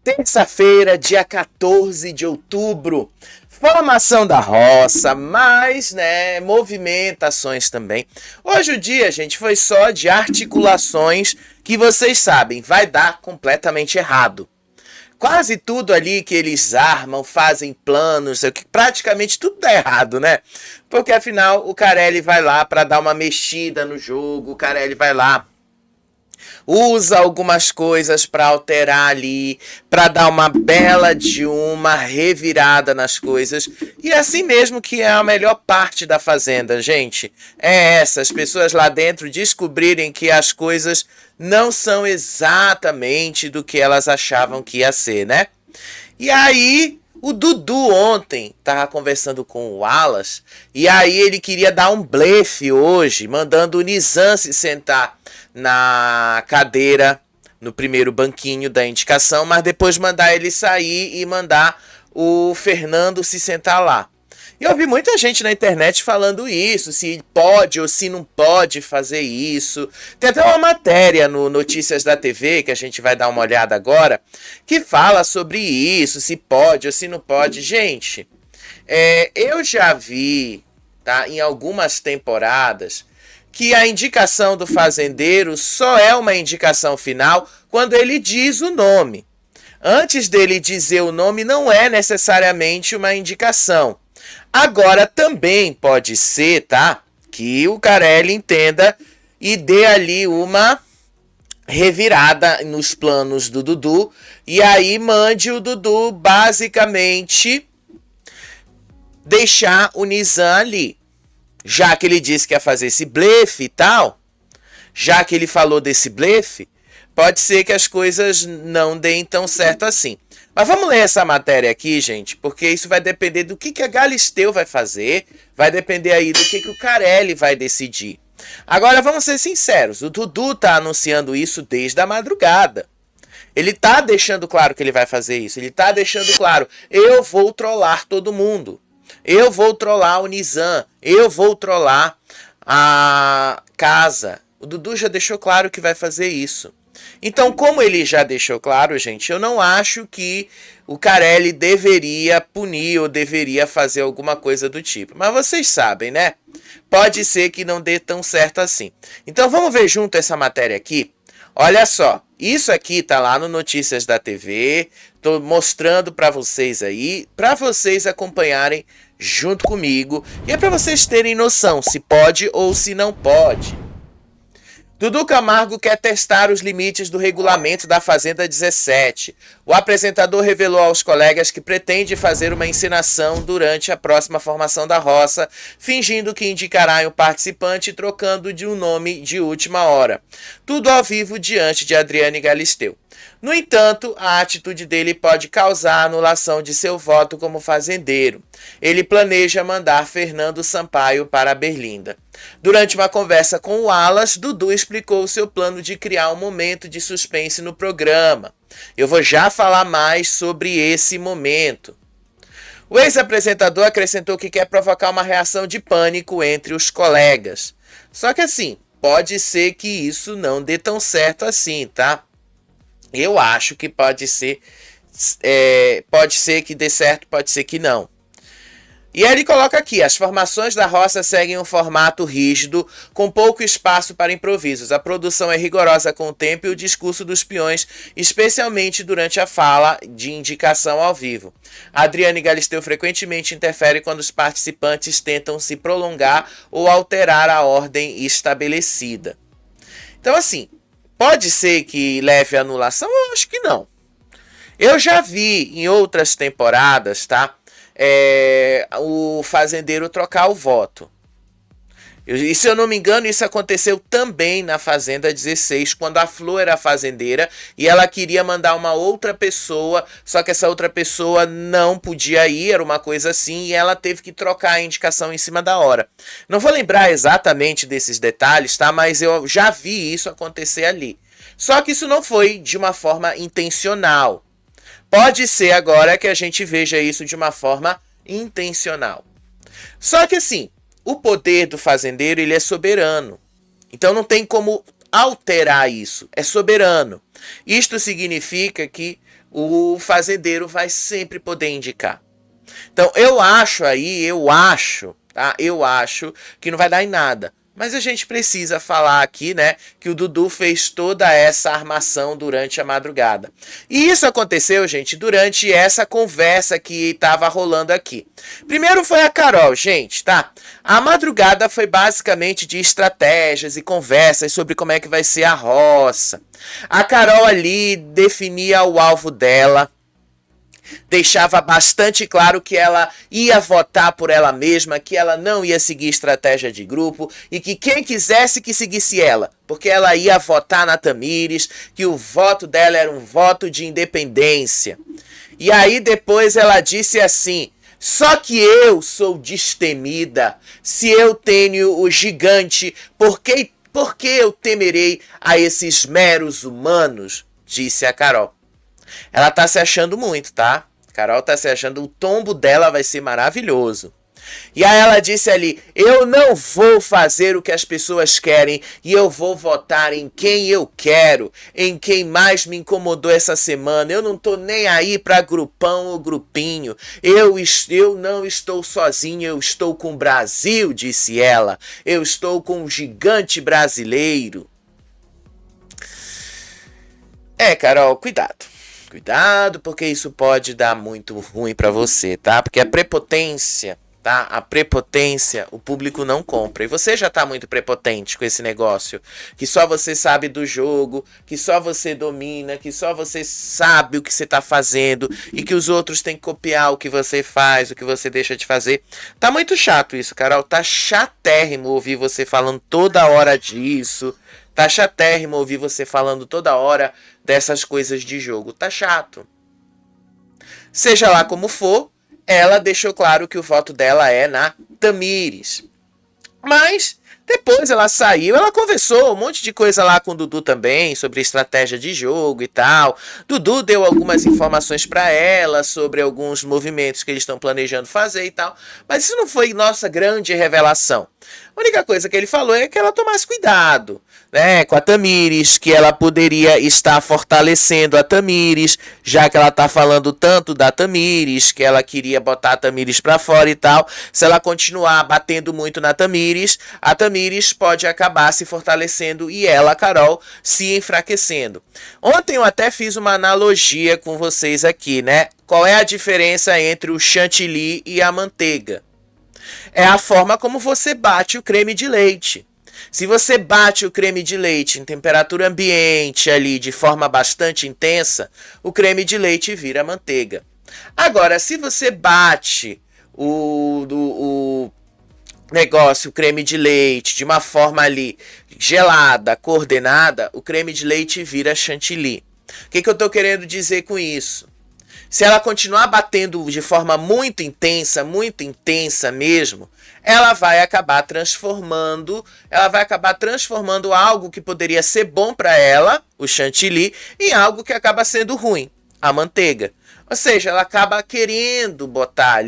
Terça-feira, dia 14 de outubro, formação da roça, mais, movimentações também. Hoje o dia, gente, foi só de articulações que vocês sabem, vai dar completamente errado. Quase tudo ali que eles armam, fazem planos, praticamente tudo dá errado, né? Porque afinal o Carelli vai lá para dar uma mexida no jogo, o Carelli vai lá, usa algumas coisas para alterar ali, para dar uma bela de uma revirada nas coisas. E assim mesmo que é a melhor parte da Fazenda, gente. É essa, as pessoas lá dentro descobrirem que as coisas não são exatamente do que elas achavam que ia ser, né? E aí, o Dudu ontem tava conversando com o Wallace, e aí ele queria dar um blefe hoje, mandando o Nizam se sentar na cadeira, no primeiro banquinho da indicação, mas depois mandar ele sair e mandar o Fernando se sentar lá. E eu vi muita gente na internet falando isso, se pode ou se não pode fazer isso. Tem até uma matéria no Notícias da TV, que a gente vai dar uma olhada agora, que fala sobre isso, se pode ou se não pode. Gente, eu já vi, tá, em algumas temporadas, que a indicação do fazendeiro só é uma indicação final quando ele diz o nome. Antes dele dizer o nome, não é necessariamente uma indicação. Agora também pode ser, tá, que o Carelli entenda e dê ali uma revirada nos planos do Dudu e aí mande o Dudu basicamente deixar o Nizam ali. Já que ele disse que ia fazer esse blefe e tal, já que ele falou desse blefe, pode ser que as coisas não deem tão certo assim. Mas vamos ler essa matéria aqui, gente, porque isso vai depender do que a Galisteu vai fazer, vai depender aí do que o Carelli vai decidir. Agora vamos ser sinceros, o Dudu tá anunciando isso desde a madrugada. Ele tá deixando claro que ele vai fazer isso, ele tá deixando claro, eu vou trollar todo mundo. Eu vou trollar o Nizam, eu vou trollar a casa. O Dudu já deixou claro que vai fazer isso. Então, como ele já deixou claro, gente, eu não acho que o Carelli deveria punir ou deveria fazer alguma coisa do tipo. Mas vocês sabem, né? Pode ser que não dê tão certo assim. Então, vamos ver junto essa matéria aqui. Olha só, isso aqui tá lá no Notícias da TV. Tô mostrando para vocês aí, para vocês acompanharem junto comigo. E é para vocês terem noção se pode ou se não pode. Dudu Camargo quer testar os limites do regulamento da Fazenda 17. O apresentador revelou aos colegas que pretende fazer uma encenação durante a próxima formação da roça, fingindo que indicará um participante e trocando de um nome de última hora. Tudo ao vivo diante de Adriane Galisteu. No entanto, a atitude dele pode causar a anulação de seu voto como fazendeiro. Ele planeja mandar Fernando Sampaio para Berlinda. Durante uma conversa com o Wallace, Dudu explicou seu plano de criar um momento de suspense no programa. Eu vou já falar mais sobre esse momento. O ex-apresentador acrescentou que quer provocar uma reação de pânico entre os colegas. Só que assim, pode ser que isso não dê tão certo assim, tá? Eu acho que pode ser que dê certo, pode ser que não. E aí ele coloca aqui, as formações da roça seguem um formato rígido, com pouco espaço para improvisos. A produção é rigorosa com o tempo e o discurso dos peões, especialmente durante a fala de indicação ao vivo. A Adriane Galisteu frequentemente interfere quando os participantes tentam se prolongar ou alterar a ordem estabelecida. Então assim, pode ser que leve a anulação? Eu acho que não. Eu já vi em outras temporadas, tá? O fazendeiro trocar o voto. E se eu não me engano, isso aconteceu também na Fazenda 16, quando a Flor era fazendeira e ela queria mandar uma outra pessoa, só que essa outra pessoa não podia ir, era uma coisa assim, e ela teve que trocar a indicação em cima da hora. Não vou lembrar exatamente desses detalhes, tá? Mas eu já vi isso acontecer ali. Só que isso não foi de uma forma intencional. Pode ser agora que a gente veja isso de uma forma intencional. Só que assim, o poder do fazendeiro ele é soberano. Então não tem como alterar isso. É soberano. Isto significa que o fazendeiro vai sempre poder indicar. Então eu acho, tá? Eu acho que não vai dar em nada. Mas a gente precisa falar aqui, né, que o Dudu fez toda essa armação durante a madrugada. E isso aconteceu, gente, durante essa conversa que estava rolando aqui. Primeiro foi a Carol, gente, tá? A madrugada foi basicamente de estratégias e conversas sobre como é que vai ser a roça. A Carol ali definia o alvo dela, deixava bastante claro que ela ia votar por ela mesma, que ela não ia seguir estratégia de grupo e que quem quisesse que seguisse ela, porque ela ia votar na Thamires, que o voto dela era um voto de independência. E aí depois ela disse assim: só que eu sou destemida, se eu tenho o gigante, por que eu temerei a esses meros humanos? Disse a Carol. Ela tá se achando muito, tá? Carol tá se achando, o tombo dela vai ser maravilhoso. E aí ela disse ali: eu não vou fazer o que as pessoas querem e eu vou votar em quem eu quero, em quem mais me incomodou essa semana. Eu não tô nem aí pra grupão ou grupinho. Eu não estou sozinha, eu estou com o Brasil, disse ela. Eu estou com um gigante brasileiro. Carol, cuidado. Cuidado, porque isso pode dar muito ruim pra você, tá? Porque a prepotência, tá? A prepotência, o público não compra. E você já tá muito prepotente com esse negócio. Que só você sabe do jogo, que só você domina, que só você sabe o que você tá fazendo e que os outros têm que copiar o que você faz, o que você deixa de fazer. Tá muito chato isso, Carol. Tá chatérrimo ouvir você falando toda hora disso. Tá chatérrimo ouvir você falando toda hora dessas coisas de jogo. Tá chato. Seja lá como for, ela deixou claro que o voto dela é na Thamires. Mas depois ela saiu, ela conversou um monte de coisa lá com o Dudu também, sobre estratégia de jogo e tal. Dudu deu algumas informações para ela sobre alguns movimentos que eles estão planejando fazer e tal. Mas isso não foi nossa grande revelação. A única coisa que ele falou é que ela tomasse cuidado, né, com a Thamires, que ela poderia estar fortalecendo a Thamires, já que ela tá falando tanto da Thamires, que ela queria botar a Thamires pra fora e tal. Se ela continuar batendo muito na Thamires, a Thamires pode acabar se fortalecendo e ela, Carol, se enfraquecendo. Ontem eu até fiz uma analogia com vocês aqui, né? Qual é a diferença entre o chantilly e a manteiga? É a forma como você bate o creme de leite. Se você bate o creme de leite em temperatura ambiente ali de forma bastante intensa, o creme de leite vira manteiga. Agora, se você bate o creme de leite de uma forma ali gelada, coordenada, o creme de leite vira chantilly. O que eu estou querendo dizer com isso? Se ela continuar batendo de forma muito intensa mesmo, ela vai acabar transformando algo que poderia ser bom para ela, o chantilly, em algo que acaba sendo ruim, a manteiga. Ou seja, ela acaba querendo botar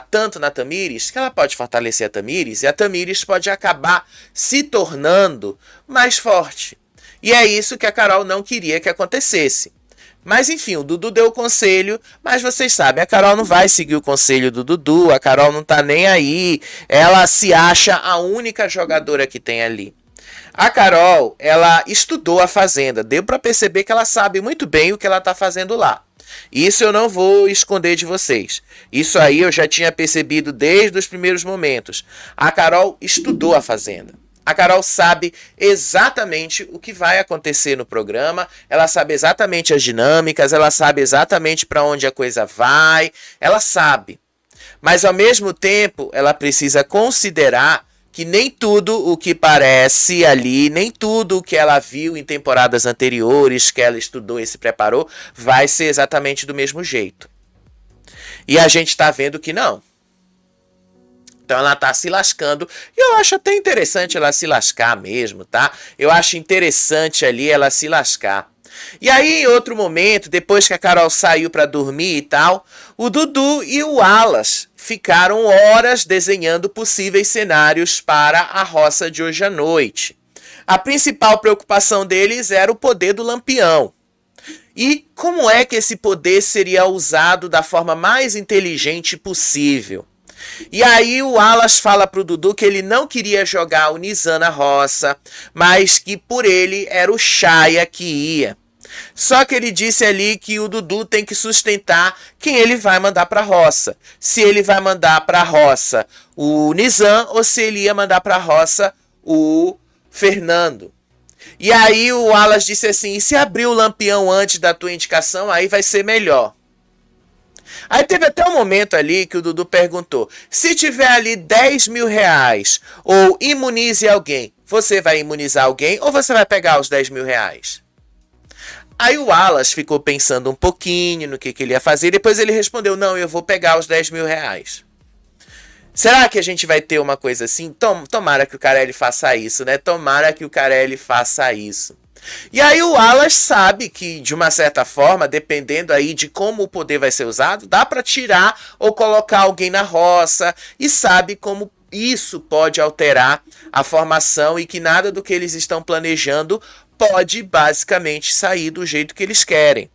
tanto na Thamires, que ela pode fortalecer a Thamires, e a Thamires pode acabar se tornando mais forte. E é isso que a Carol não queria que acontecesse. Mas enfim, o Dudu deu o conselho, mas vocês sabem, a Carol não vai seguir o conselho do Dudu, a Carol não tá nem aí, ela se acha a única jogadora que tem ali. A Carol, ela estudou a Fazenda, deu para perceber que ela sabe muito bem o que ela tá fazendo lá. Isso eu não vou esconder de vocês. Isso aí eu já tinha percebido desde os primeiros momentos. A Carol estudou a Fazenda. A Carol sabe exatamente o que vai acontecer no programa, ela sabe exatamente as dinâmicas, ela sabe exatamente para onde a coisa vai, ela sabe. Mas ao mesmo tempo, ela precisa considerar que nem tudo o que parece ali, nem tudo o que ela viu em temporadas anteriores, que ela estudou e se preparou, vai ser exatamente do mesmo jeito. E a gente está vendo que não. Então ela tá se lascando, e eu acho até interessante ela se lascar mesmo, tá? Eu acho interessante ali ela se lascar. E aí, em outro momento, depois que a Carol saiu para dormir e tal, o Dudu e o Alas ficaram horas desenhando possíveis cenários para a roça de hoje à noite. A principal preocupação deles era o poder do Lampião. E como é que esse poder seria usado da forma mais inteligente possível? E aí o Alas fala pro Dudu que ele não queria jogar o Nizam na roça, mas que por ele era o Shaya que ia. Só que ele disse ali que o Dudu tem que sustentar quem ele vai mandar para a roça. Se ele vai mandar para a roça o Nizam ou se ele ia mandar para a roça o Fernando. E aí o Alas disse assim, e se abrir o lampião antes da tua indicação, aí vai ser melhor. Aí teve até um momento ali que o Dudu perguntou, se tiver ali 10 mil reais ou imunize alguém, você vai imunizar alguém ou você vai pegar os 10 mil reais? Aí o Alas ficou pensando um pouquinho no que ele ia fazer. Depois ele respondeu, não, eu vou pegar os 10 mil reais. Será que a gente vai ter uma coisa assim? Tomara que o Carelli faça isso, né? Tomara que o Carelli faça isso. E aí o Alas sabe que, de uma certa forma, dependendo aí de como o poder vai ser usado, dá para tirar ou colocar alguém na roça. E sabe como isso pode alterar a formação e que nada do que eles estão planejando pode basicamente sair do jeito que eles querem.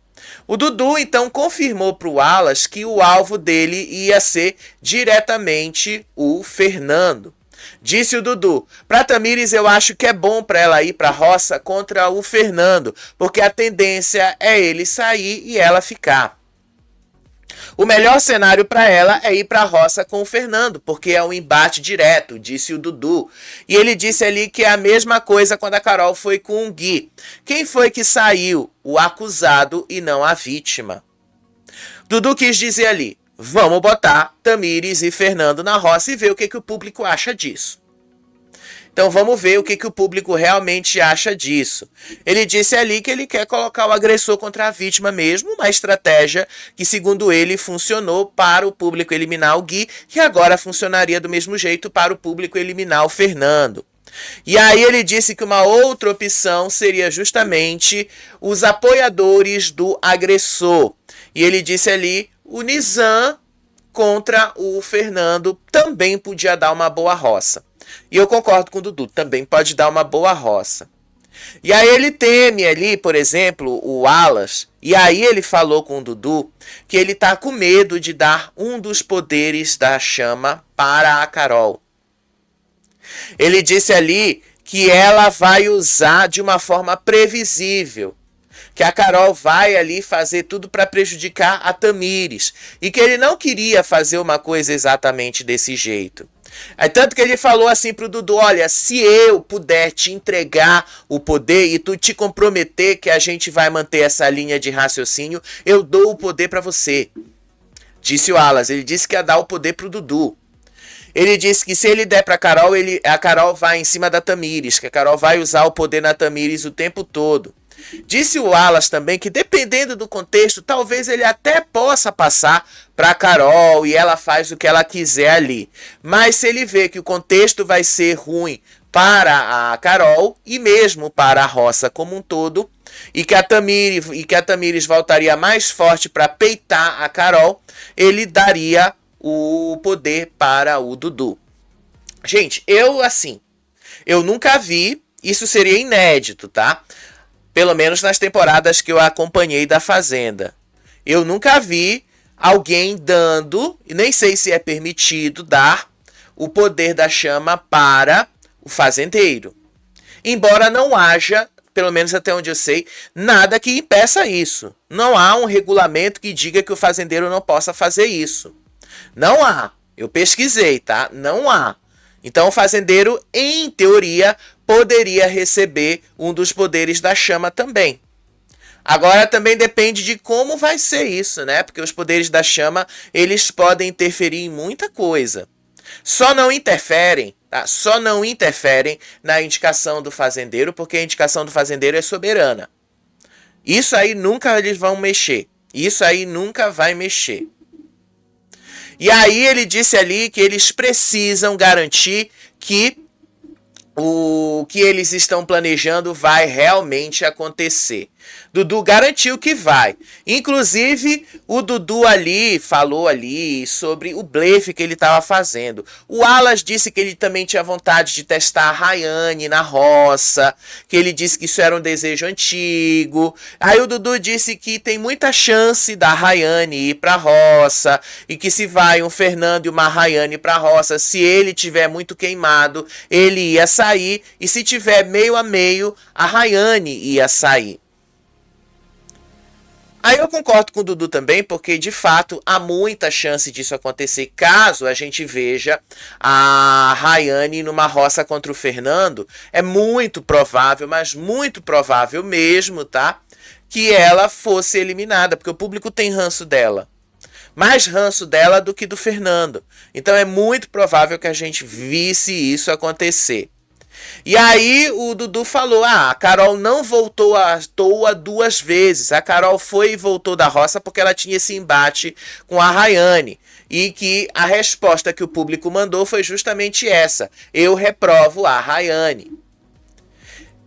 O Dudu então confirmou para o Alas que o alvo dele ia ser diretamente o Fernando. Disse o Dudu, para Tamires eu acho que é bom para ela ir para a roça contra o Fernando, porque a tendência é ele sair e ela ficar. O melhor cenário para ela é ir para a roça com o Fernando, porque é um embate direto, disse o Dudu. E ele disse ali que é a mesma coisa quando a Carol foi com o Gui. Quem foi que saiu? O acusado e não a vítima. Dudu quis dizer ali, vamos botar Tamires e Fernando na roça e ver o que o público acha disso. Então vamos ver o que o público realmente acha disso. Ele disse ali que ele quer colocar o agressor contra a vítima mesmo, uma estratégia que, segundo ele, funcionou para o público eliminar o Gui, que agora funcionaria do mesmo jeito para o público eliminar o Fernando. E aí ele disse que uma outra opção seria justamente os apoiadores do agressor. E ele disse ali, o Nizam contra o Fernando também podia dar uma boa roça. E eu concordo com o Dudu, também pode dar uma boa roça. E aí ele teme ali, por exemplo, o Alas, e aí ele falou com o Dudu que ele tá com medo de dar um dos poderes da chama para a Carol. Ele disse ali que ela vai usar de uma forma previsível, que a Carol vai ali fazer tudo para prejudicar a Tamires, e que ele não queria fazer uma coisa exatamente desse jeito. É tanto que ele falou assim pro Dudu, olha, se eu puder te entregar o poder e tu te comprometer que a gente vai manter essa linha de raciocínio, eu dou o poder para você. Disse o Alas, ele disse que ia dar o poder pro Dudu. Ele disse que se ele der pra Carol, a Carol vai em cima da Tamires, que a Carol vai usar o poder na Tamires o tempo todo. Disse o Alas também que, dependendo do contexto, talvez ele até possa passar para a Carol e ela faz o que ela quiser ali. Mas se ele vê que o contexto vai ser ruim para a Carol e mesmo para a roça como um todo, e que a Tamires voltaria mais forte para peitar a Carol, ele daria o poder para o Dudu. Gente, eu nunca vi, isso seria inédito, tá? Pelo menos nas temporadas que eu acompanhei da Fazenda. Eu nunca vi alguém dando, e nem sei se é permitido dar, o poder da chama para o fazendeiro. Embora não haja, pelo menos até onde eu sei, nada que impeça isso. Não há um regulamento que diga que o fazendeiro não possa fazer isso. Não há. Eu pesquisei, tá? Não há. Então o fazendeiro, em teoria, poderia receber um dos poderes da chama também. Agora também depende de como vai ser isso, né? Porque os poderes da chama, eles podem interferir em muita coisa. Só não interferem, tá? Só não interferem na indicação do fazendeiro, porque a indicação do fazendeiro é soberana. Isso aí nunca eles vão mexer. Isso aí nunca vai mexer. E aí ele disse ali que eles precisam garantir que o que eles estão planejando vai realmente acontecer. Dudu garantiu que vai. Inclusive, o Dudu ali falou ali sobre o blefe que ele estava fazendo. O Alas disse que ele também tinha vontade de testar a Rayane na roça, que ele disse que isso era um desejo antigo. Aí o Dudu disse que tem muita chance da Rayane ir pra roça, e que se vai um Fernando e uma Rayane pra roça, se ele tiver muito queimado, ele ia sair, e se tiver meio a meio, a Rayane ia sair. Aí eu concordo com o Dudu também, porque de fato há muita chance disso acontecer caso a gente veja a Rayane numa roça contra o Fernando. É muito provável, mas muito provável mesmo, tá? Que ela fosse eliminada, porque o público tem ranço dela. Mais ranço dela do que do Fernando. Então é muito provável que a gente visse isso acontecer. E aí o Dudu falou, a Carol não voltou à toa 2 vezes. A Carol foi e voltou da roça porque ela tinha esse embate com a Rayane. E que a resposta que o público mandou foi justamente essa. Eu reprovo a Rayane.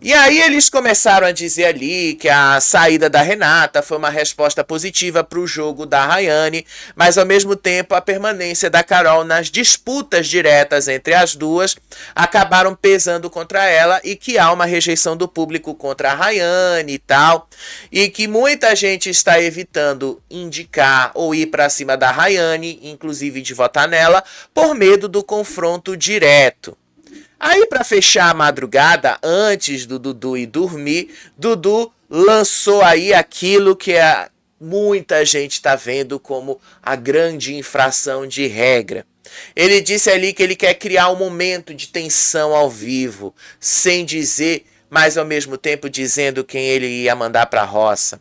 E aí eles começaram a dizer ali que a saída da Renata foi uma resposta positiva para o jogo da Rayane, mas ao mesmo tempo a permanência da Carol nas disputas diretas entre as duas acabaram pesando contra ela, e que há uma rejeição do público contra a Rayane e tal, e que muita gente está evitando indicar ou ir para cima da Rayane, inclusive de votar nela, por medo do confronto direto. Aí, para fechar a madrugada, antes do Dudu ir dormir, Dudu lançou aí aquilo que muita gente está vendo como a grande infração de regra. Ele disse ali que ele quer criar um momento de tensão ao vivo, sem dizer, mas ao mesmo tempo dizendo quem ele ia mandar para a roça.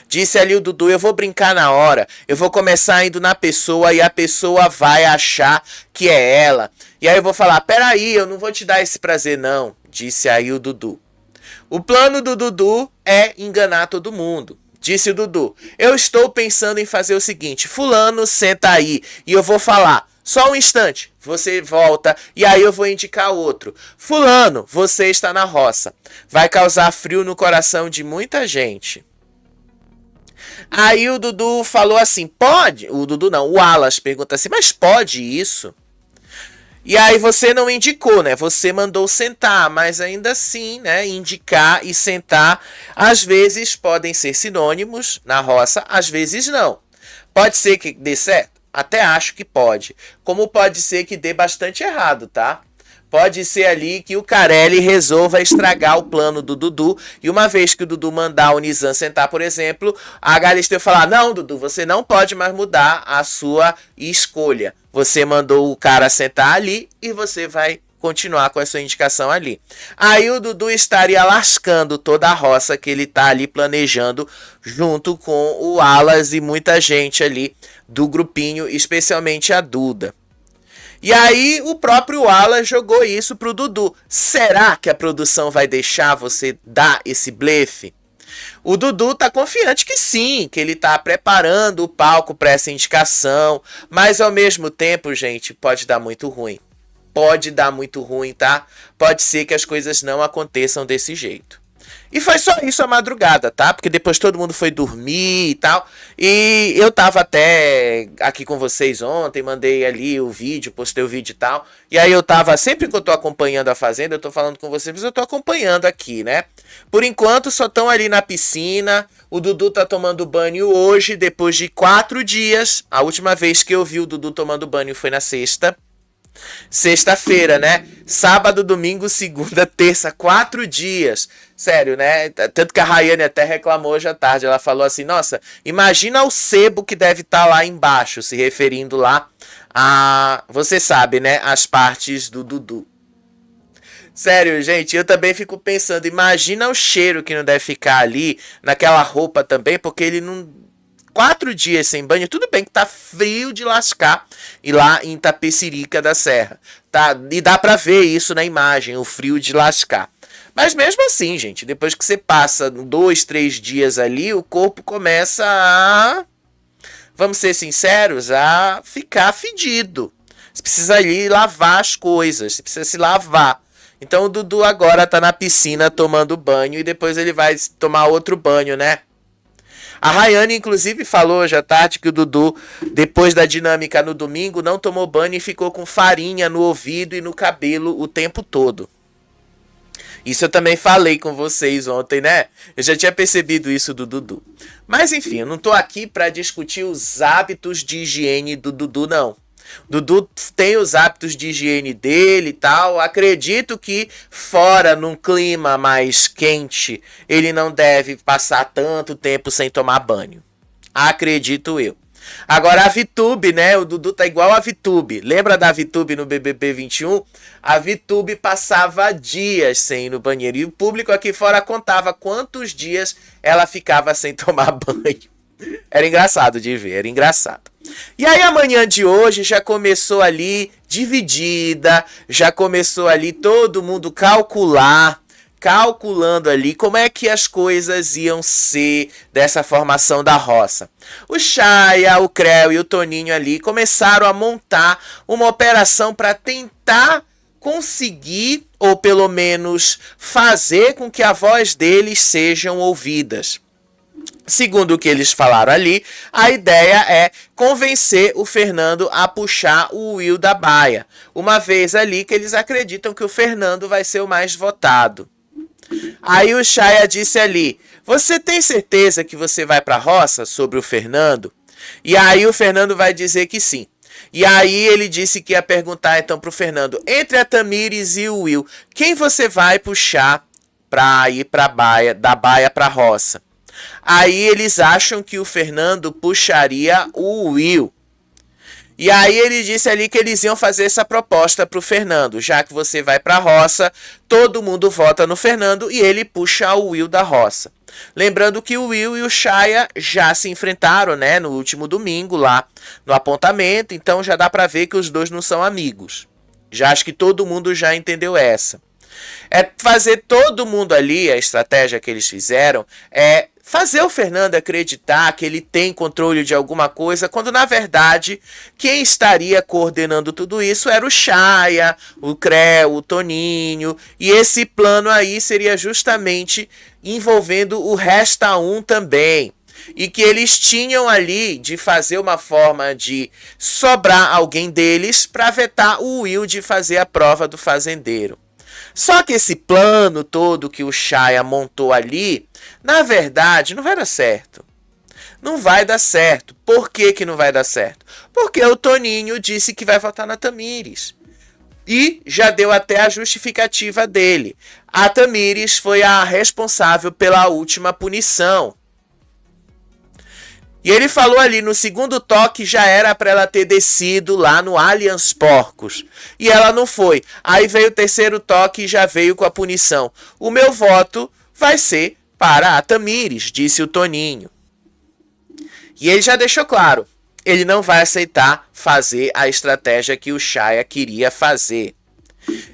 Disse ali o Dudu, eu vou brincar na hora, eu vou começar indo na pessoa e a pessoa vai achar que é ela. E aí eu vou falar, peraí, eu não vou te dar esse prazer não, disse aí o Dudu. O plano do Dudu é enganar todo mundo. Disse o Dudu, eu estou pensando em fazer o seguinte, fulano, senta aí, e eu vou falar, só um instante, você volta, e aí eu vou indicar outro. Fulano, você está na roça, vai causar frio no coração de muita gente. Aí o Dudu falou assim, pode? O Dudu não, o Alas pergunta assim, mas pode isso? E aí você não indicou, né? Você mandou sentar, mas ainda assim, né? Indicar e sentar, às vezes podem ser sinônimos na roça, às vezes não. Pode ser que dê certo? Até acho que pode. Como pode ser que dê bastante errado, tá? Pode ser ali que o Carelli resolva estragar o plano do Dudu, e uma vez que o Dudu mandar o Nizam sentar, por exemplo, a Galisteu falar, não, Dudu, você não pode mais mudar a sua escolha. Você mandou o cara sentar ali e você vai continuar com a sua indicação ali. Aí o Dudu estaria lascando toda a roça que ele está ali planejando, junto com o Alas e muita gente ali do grupinho, especialmente a Duda. E aí o próprio Alas jogou isso pro Dudu. Será que a produção vai deixar você dar esse blefe? O Dudu tá confiante que sim, que ele tá preparando o palco para essa indicação, mas ao mesmo tempo, gente, pode dar muito ruim. Pode dar muito ruim, tá? Pode ser que as coisas não aconteçam desse jeito. E foi só isso a madrugada, tá? Porque depois todo mundo foi dormir e tal. E eu tava até aqui com vocês ontem, mandei ali o vídeo, postei o vídeo e tal. E aí eu tava, sempre que eu tô acompanhando a Fazenda, eu tô falando com vocês, mas eu tô acompanhando aqui, né? Por enquanto só estão ali na piscina. O Dudu tá tomando banho hoje, depois de 4 dias. A última vez que eu vi o Dudu tomando banho foi na sexta-feira, né? Sábado, domingo, segunda, terça, 4 dias. Sério, né? Tanto que a Rayane até reclamou hoje à tarde. Ela falou assim, nossa, imagina o sebo que deve estar lá embaixo, se referindo lá a, você sabe, né? As partes do Dudu. Sério, gente, eu também fico pensando, imagina o cheiro que não deve ficar ali, naquela roupa também, porque ele não... 4 dias sem banho, tudo bem que tá frio de lascar, e lá em Itapecerica da Serra, tá? E dá pra ver isso na imagem, o frio de lascar. Mas mesmo assim, gente, depois que você passa 2, 3 dias ali, o corpo começa a, vamos ser sinceros, a ficar fedido. Você precisa ali lavar as coisas, você precisa se lavar. Então o Dudu agora tá na piscina tomando banho e depois ele vai tomar outro banho, né? A Rayane, inclusive, falou hoje à tarde que o Dudu, depois da dinâmica no domingo, não tomou banho e ficou com farinha no ouvido e no cabelo o tempo todo. Isso eu também falei com vocês ontem, né? Eu já tinha percebido isso do Dudu. Mas enfim, eu não tô aqui para discutir os hábitos de higiene do Dudu, não. Dudu tem os hábitos de higiene dele e tal. Acredito que fora, num clima mais quente, ele não deve passar tanto tempo sem tomar banho. Acredito eu. Agora a VTube, né? O Dudu tá igual a VTube. Lembra da VTube no BBB 21? A VTube passava dias sem ir no banheiro. E o público aqui fora contava quantos dias ela ficava sem tomar banho. Era engraçado de ver, era engraçado. E aí a manhã de hoje já começou ali dividida, já começou ali todo mundo calculando ali como é que as coisas iam ser dessa formação da roça. O Chaya, o Creu e o Toninho ali começaram a montar uma operação para tentar conseguir, ou pelo menos fazer com que a voz deles sejam ouvidas. Segundo o que eles falaram ali, a ideia é convencer o Fernando a puxar o Will da baia, uma vez ali que eles acreditam que o Fernando vai ser o mais votado. Aí o Chaya disse ali, você tem certeza que você vai pra roça sobre o Fernando? E aí o Fernando vai dizer que sim. E aí ele disse que ia perguntar então pro Fernando, entre a Tamires e o Will, quem você vai puxar pra ir pra baia, da baia pra roça? Aí eles acham que o Fernando puxaria o Will. E aí ele disse ali que eles iam fazer essa proposta pro Fernando. Já que você vai pra roça, todo mundo vota no Fernando e ele puxa o Will da roça. Lembrando que o Will e o Chaya já se enfrentaram, né, no último domingo lá no apontamento. Então já dá pra ver que os dois não são amigos. Já acho que todo mundo já entendeu essa. É fazer todo mundo ali, a estratégia que eles fizeram é fazer o Fernando acreditar que ele tem controle de alguma coisa, quando na verdade quem estaria coordenando tudo isso era o Chaya, o Creu, o Toninho, e esse plano aí seria justamente envolvendo o Resta 1 também. E que eles tinham ali de fazer uma forma de sobrar alguém deles para vetar o Will de fazer a prova do fazendeiro. Só que esse plano todo que o Chaya montou ali, na verdade, não vai dar certo. Não vai dar certo. Por que que não vai dar certo? Porque o Toninho disse que vai votar na Tamires. E já deu até a justificativa dele. A Tamires foi a responsável pela última punição. E ele falou ali, no segundo toque já era para ela ter descido lá no Allianz Porcos. E ela não foi. Aí veio o terceiro toque e já veio com a punição. O meu voto vai ser para a Tamires, disse o Toninho. E ele já deixou claro, ele não vai aceitar fazer a estratégia que o Chaya queria fazer.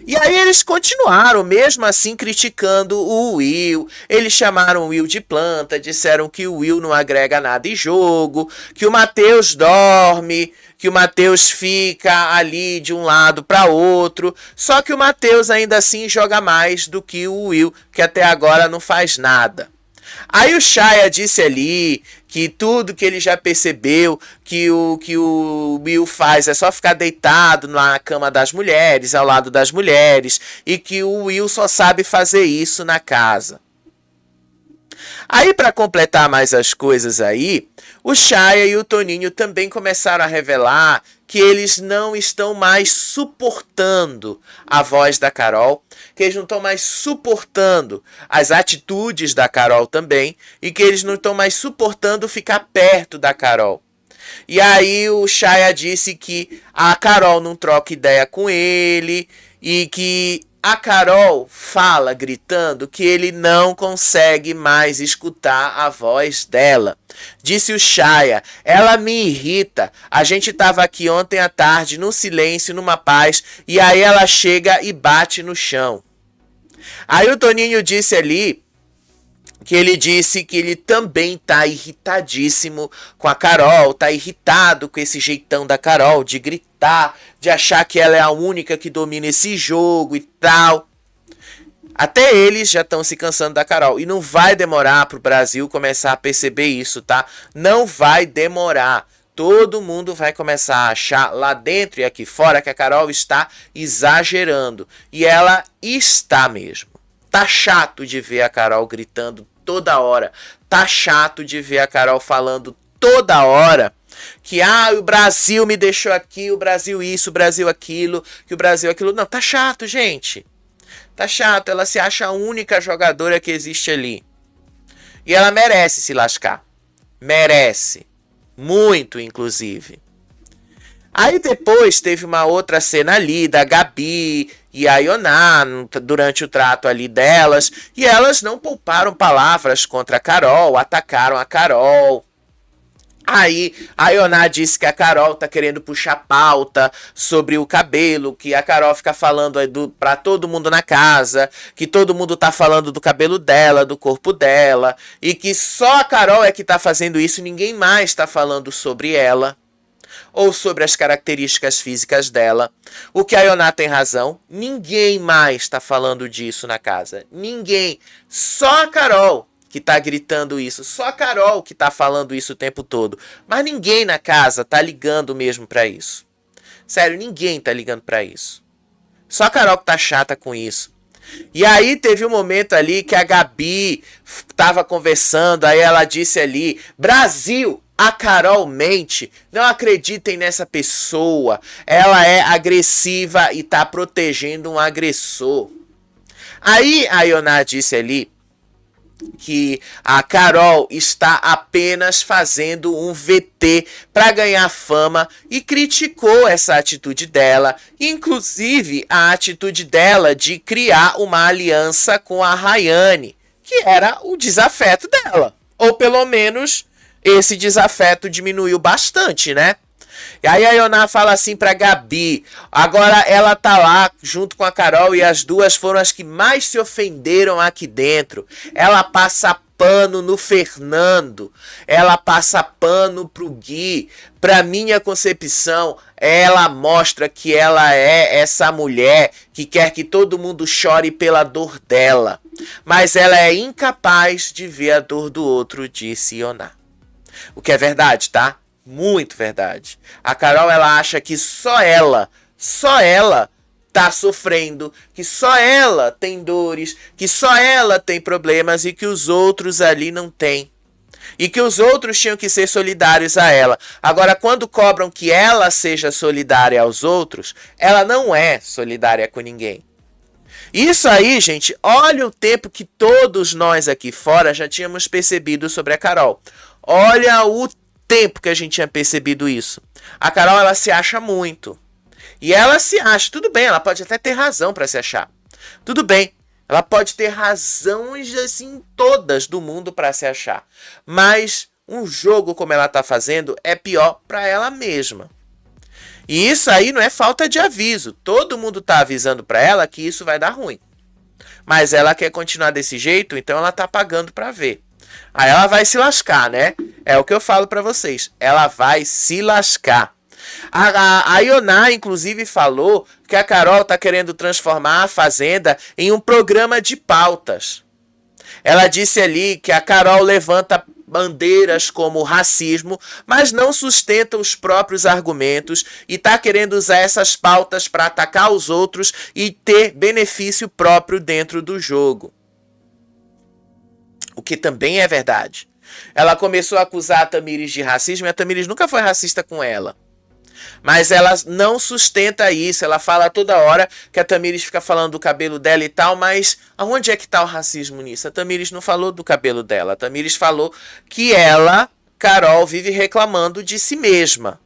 E aí eles continuaram, mesmo assim, criticando o Will. Eles chamaram o Will de planta, disseram que o Will não agrega nada em jogo, que o Matheus dorme, que o Matheus fica ali de um lado para outro. Só que o Matheus ainda assim joga mais do que o Will, que até agora não faz nada. Aí o Chaya disse ali que tudo que ele já percebeu que o Will faz é só ficar deitado na cama das mulheres, ao lado das mulheres, e que o Will só sabe fazer isso na casa. Aí, para completar mais as coisas aí, o Chaya e o Toninho também começaram a revelar que eles não estão mais suportando a voz da Carol, que eles não estão mais suportando as atitudes da Carol também, e que eles não estão mais suportando ficar perto da Carol. E aí o Chaya disse que a Carol não troca ideia com ele, e que a Carol fala gritando que ele não consegue mais escutar a voz dela. Disse o Chaya, ela me irrita. A gente estava aqui ontem à tarde, num silêncio, numa paz, e aí ela chega e bate no chão. Aí o Toninho disse ali que ele disse que ele também tá irritadíssimo com a Carol, tá irritado com esse jeitão da Carol de gritar, de achar que ela é a única que domina esse jogo e tal. Até eles já estão se cansando da Carol. E não vai demorar para o Brasil começar a perceber isso, tá? Não vai demorar. Todo mundo vai começar a achar lá dentro e aqui fora que a Carol está exagerando. E ela está mesmo. Tá chato de ver a Carol gritando toda hora. Tá chato de ver a Carol falando toda hora que o Brasil me deixou aqui, o Brasil isso, o Brasil aquilo, que o Brasil aquilo. Não, tá chato, gente. Tá chato, ela se acha a única jogadora que existe ali. E ela merece se lascar. Merece. Muito, inclusive. Aí depois teve uma outra cena ali da Gabi e a Ioná durante o trato ali delas. E elas não pouparam palavras contra a Carol, atacaram a Carol. Aí a Ioná disse que a Carol tá querendo puxar pauta sobre o cabelo, que a Carol fica falando pra todo mundo na casa, que todo mundo tá falando do cabelo dela, do corpo dela, e que só a Carol é que tá fazendo isso, ninguém mais tá falando sobre ela, ou sobre as características físicas dela. O que a Ioná tem razão, ninguém mais tá falando disso na casa, ninguém, só a Carol que tá gritando isso. Só a Carol que tá falando isso o tempo todo. Mas ninguém na casa tá ligando mesmo pra isso. Sério, ninguém tá ligando pra isso. Só a Carol que tá chata com isso. E aí teve um momento ali que a Gabi tava conversando, aí ela disse ali, Brasil, a Carol mente, não acreditem nessa pessoa, ela é agressiva e tá protegendo um agressor. Aí a Ioná disse ali, que a Carol está apenas fazendo um VT para ganhar fama e criticou essa atitude dela, inclusive a atitude dela de criar uma aliança com a Rayane, que era o desafeto dela, ou pelo menos esse desafeto diminuiu bastante, né? E aí a Ioná fala assim pra Gabi, agora ela tá lá junto com a Carol e as duas foram as que mais se ofenderam aqui dentro. Ela passa pano no Fernando, ela passa pano pro Gui. Pra minha concepção, ela mostra que ela é essa mulher que quer que todo mundo chore pela dor dela. Mas ela é incapaz de ver a dor do outro, disse Ioná. O que é verdade, tá? Muito verdade. A Carol, ela acha que só ela tá sofrendo, que só ela tem dores, que só ela tem problemas e que os outros ali não têm. E que os outros tinham que ser solidários a ela. Agora, quando cobram que ela seja solidária aos outros, ela não é solidária com ninguém. Isso aí, gente, olha o tempo que todos nós aqui fora já tínhamos percebido sobre a Carol. Olha o tempo que a gente tinha percebido isso. A Carol, ela se acha muito. E ela se acha, tudo bem, ela pode até ter razão para se achar. Tudo bem, ela pode ter razões assim todas do mundo para se achar. Mas um jogo como ela tá fazendo é pior para ela mesma. E isso aí não é falta de aviso. Todo mundo tá avisando para ela que isso vai dar ruim. Mas ela quer continuar desse jeito, então ela tá pagando para ver. Aí ela vai se lascar, né? É o que eu falo pra vocês. Ela vai se lascar. A Ioná, inclusive, falou que a Carol tá querendo transformar a Fazenda em um programa de pautas. Ela disse ali que a Carol levanta bandeiras como racismo, mas não sustenta os próprios argumentos e tá querendo usar essas pautas para atacar os outros e ter benefício próprio dentro do jogo. O que também é verdade. Ela começou a acusar a Tamires de racismo e a Tamires nunca foi racista com ela. Mas ela não sustenta isso. Ela fala toda hora que a Tamires fica falando do cabelo dela e tal, mas aonde é que tá o racismo nisso? A Tamires não falou do cabelo dela. A Tamires falou que ela, Carol, vive reclamando de si mesma.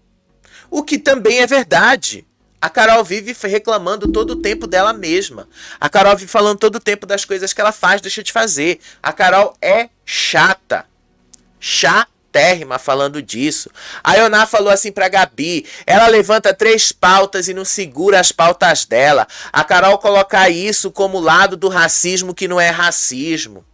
O que também é verdade. A Carol vive reclamando todo o tempo dela mesma. A Carol vive falando todo o tempo das coisas que ela faz, deixa de fazer. A Carol é chata. Chatérrima falando disso. A Ioná falou assim pra Gabi. Ela levanta 3 pautas e não segura as pautas dela. A Carol coloca isso como lado do racismo que não é racismo.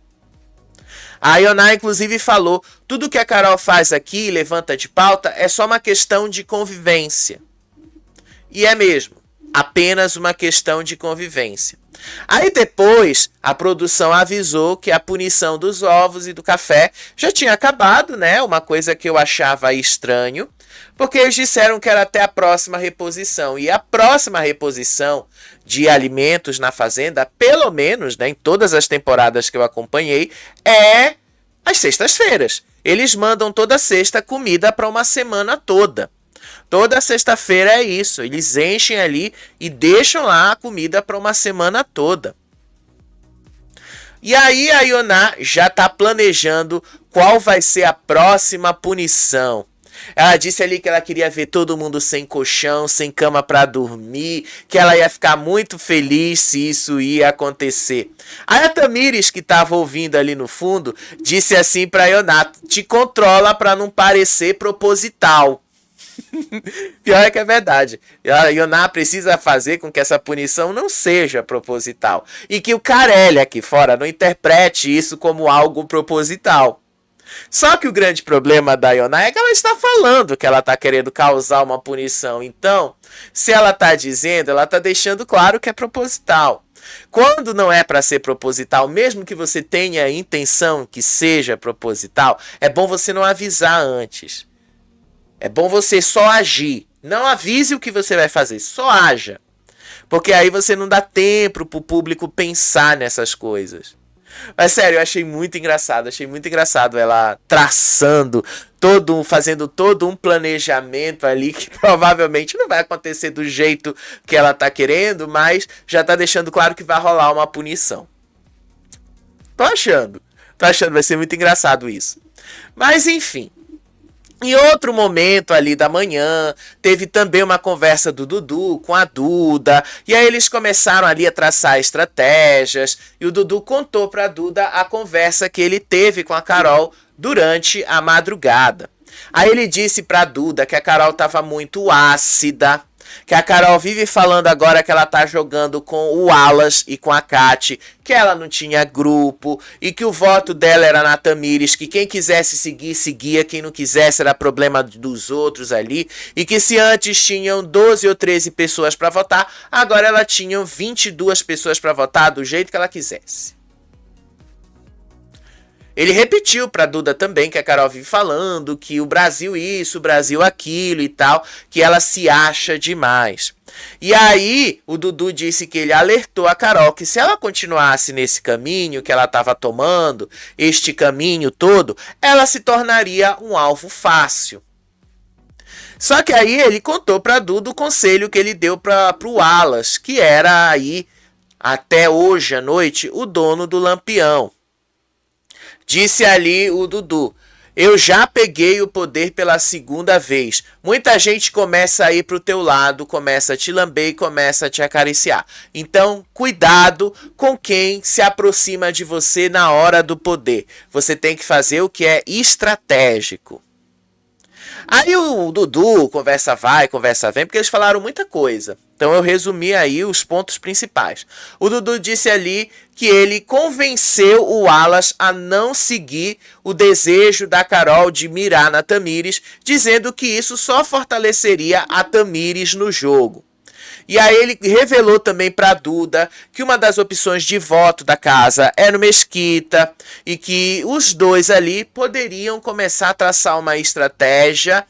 A Ioná, inclusive, falou, tudo que a Carol faz aqui, levanta de pauta, é só uma questão de convivência. E é mesmo, apenas uma questão de convivência. Aí depois a produção avisou que a punição dos ovos e do café já tinha acabado, né? Uma coisa que eu achava estranho, porque eles disseram que era até a próxima reposição. E a próxima reposição de alimentos na fazenda, pelo menos, né, em todas as temporadas que eu acompanhei, é às sextas-feiras. Eles mandam toda sexta comida para uma semana toda. Toda sexta-feira é isso. Eles enchem ali e deixam lá a comida para uma semana toda. E aí a Ioná já está planejando qual vai ser a próxima punição. Ela disse ali que ela queria ver todo mundo sem colchão, sem cama para dormir, que ela ia ficar muito feliz se isso ia acontecer. Aí a Tamires, que estava ouvindo ali no fundo, disse assim para Ioná: te controla para não parecer proposital. Pior é que é verdade. A Ioná precisa fazer com que essa punição não seja proposital. E que o Carelli aqui fora não interprete isso como algo proposital. Só que o grande problema da Ioná é que ela está falando que ela está querendo causar uma punição. Então, se ela está dizendo, ela está deixando claro que é proposital. Quando não é para ser proposital, mesmo que você tenha a intenção que seja proposital, é bom você não avisar antes. É bom você só agir. Não avise o que você vai fazer, só haja. Porque aí você não dá tempo para o público pensar nessas coisas. Mas sério, eu achei muito engraçado ela traçando, fazendo todo um planejamento ali que provavelmente não vai acontecer do jeito que ela tá querendo, mas já tá deixando claro que vai rolar uma punição. Tô achando, vai ser muito engraçado isso. Mas enfim. Em outro momento ali da manhã, teve também uma conversa do Dudu com a Duda, e aí eles começaram ali a traçar estratégias, e o Dudu contou para a Duda a conversa que ele teve com a Carol durante a madrugada. Aí ele disse para a Duda que a Carol estava muito ácida, que a Carol vive falando agora que ela tá jogando com o Wallace e com a Kati, que ela não tinha grupo e que o voto dela era na Tamires, que quem quisesse seguir, seguia, quem não quisesse era problema dos outros ali, e que se antes tinham 12 ou 13 pessoas para votar, agora ela tinha 22 pessoas para votar do jeito que ela quisesse. Ele repetiu pra Duda também, que a Carol vive falando, que o Brasil isso, o Brasil aquilo e tal, que ela se acha demais. E aí, o Dudu disse que ele alertou a Carol que se ela continuasse nesse caminho que ela estava tomando, este caminho todo, ela se tornaria um alvo fácil. Só que aí ele contou pra Duda o conselho que ele deu pro Wallace, que era aí, até hoje à noite, o dono do Lampião. Disse ali o Dudu: eu já peguei o poder pela segunda vez. Muita gente começa a ir pro teu lado, começa a te lamber e começa a te acariciar. Então, cuidado com quem se aproxima de você na hora do poder. Você tem que fazer o que é estratégico. Aí o Dudu, conversa vai, conversa vem, porque eles falaram muita coisa. Então eu resumi aí os pontos principais. O Dudu disse ali que ele convenceu o Wallace a não seguir o desejo da Carol de mirar na Tamires, dizendo que isso só fortaleceria a Tamires no jogo. E aí ele revelou também para a Duda que uma das opções de voto da casa era o Mesquita e que os dois ali poderiam começar a traçar uma estratégia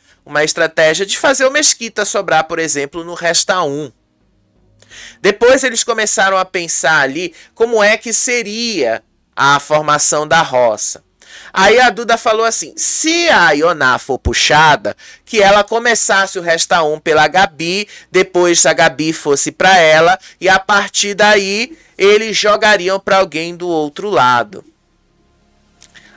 de fazer o Mesquita sobrar, por exemplo, no Resta 1. Depois eles começaram a pensar ali como é que seria a formação da roça. Aí a Duda falou assim: se a Ioná for puxada, que ela começasse o Resta 1 pela Gabi, depois a Gabi fosse para ela, e a partir daí eles jogariam para alguém do outro lado.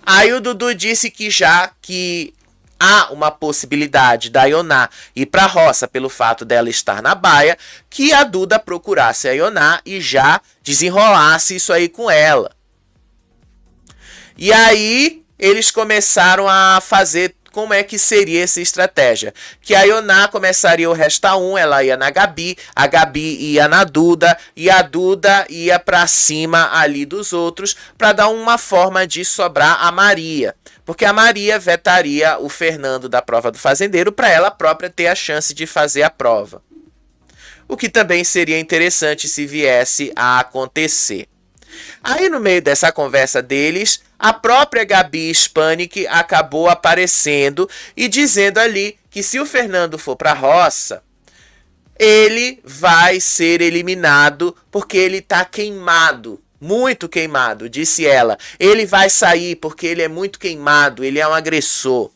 Aí o Dudu disse que já que há uma possibilidade da Ioná ir para a roça pelo fato dela estar na baia, que a Duda procurasse a Ioná e já desenrolasse isso aí com ela. E aí eles começaram a fazer como é que seria essa estratégia. Que a Ioná começaria o Resta 1, ela ia na Gabi, a Gabi ia na Duda, e a Duda ia para cima ali dos outros, para dar uma forma de sobrar a Maria. Porque a Maria vetaria o Fernando da prova do fazendeiro para ela própria ter a chance de fazer a prova. o que também seria interessante se viesse a acontecer. Aí no meio dessa conversa deles, a própria Gabi Spanik acabou aparecendo e dizendo ali que se o Fernando for para a roça, ele vai ser eliminado porque ele está queimado, muito queimado, disse ela. Ele vai sair porque ele é muito queimado, ele é um agressor.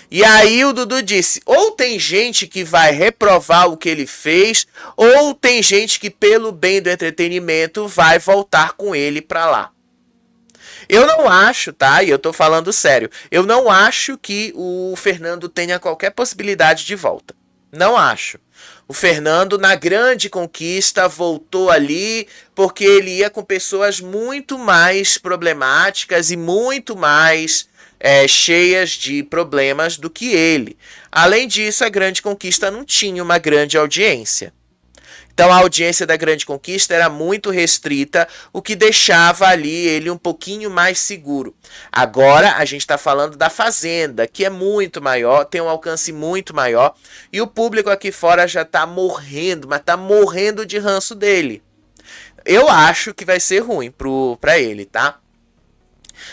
E aí o Dudu disse, ou tem gente que vai reprovar o que ele fez, ou tem gente que pelo bem do entretenimento vai voltar com ele pra lá. Eu não acho, tá? E eu tô falando sério, eu não acho que o Fernando tenha qualquer possibilidade de volta. Não acho. O Fernando, na grande conquista, voltou ali porque ele ia com pessoas muito mais problemáticas e muito mais cheias de problemas do que ele. Além disso, a grande conquista não tinha uma grande audiência. Então a audiência da grande conquista era muito restrita, o que deixava ali ele um pouquinho mais seguro. Agora a gente está falando da Fazenda, que é muito maior, tem um alcance muito maior, e o público aqui fora já está morrendo, mas está morrendo de ranço dele. Eu acho que vai ser ruim para ele, tá?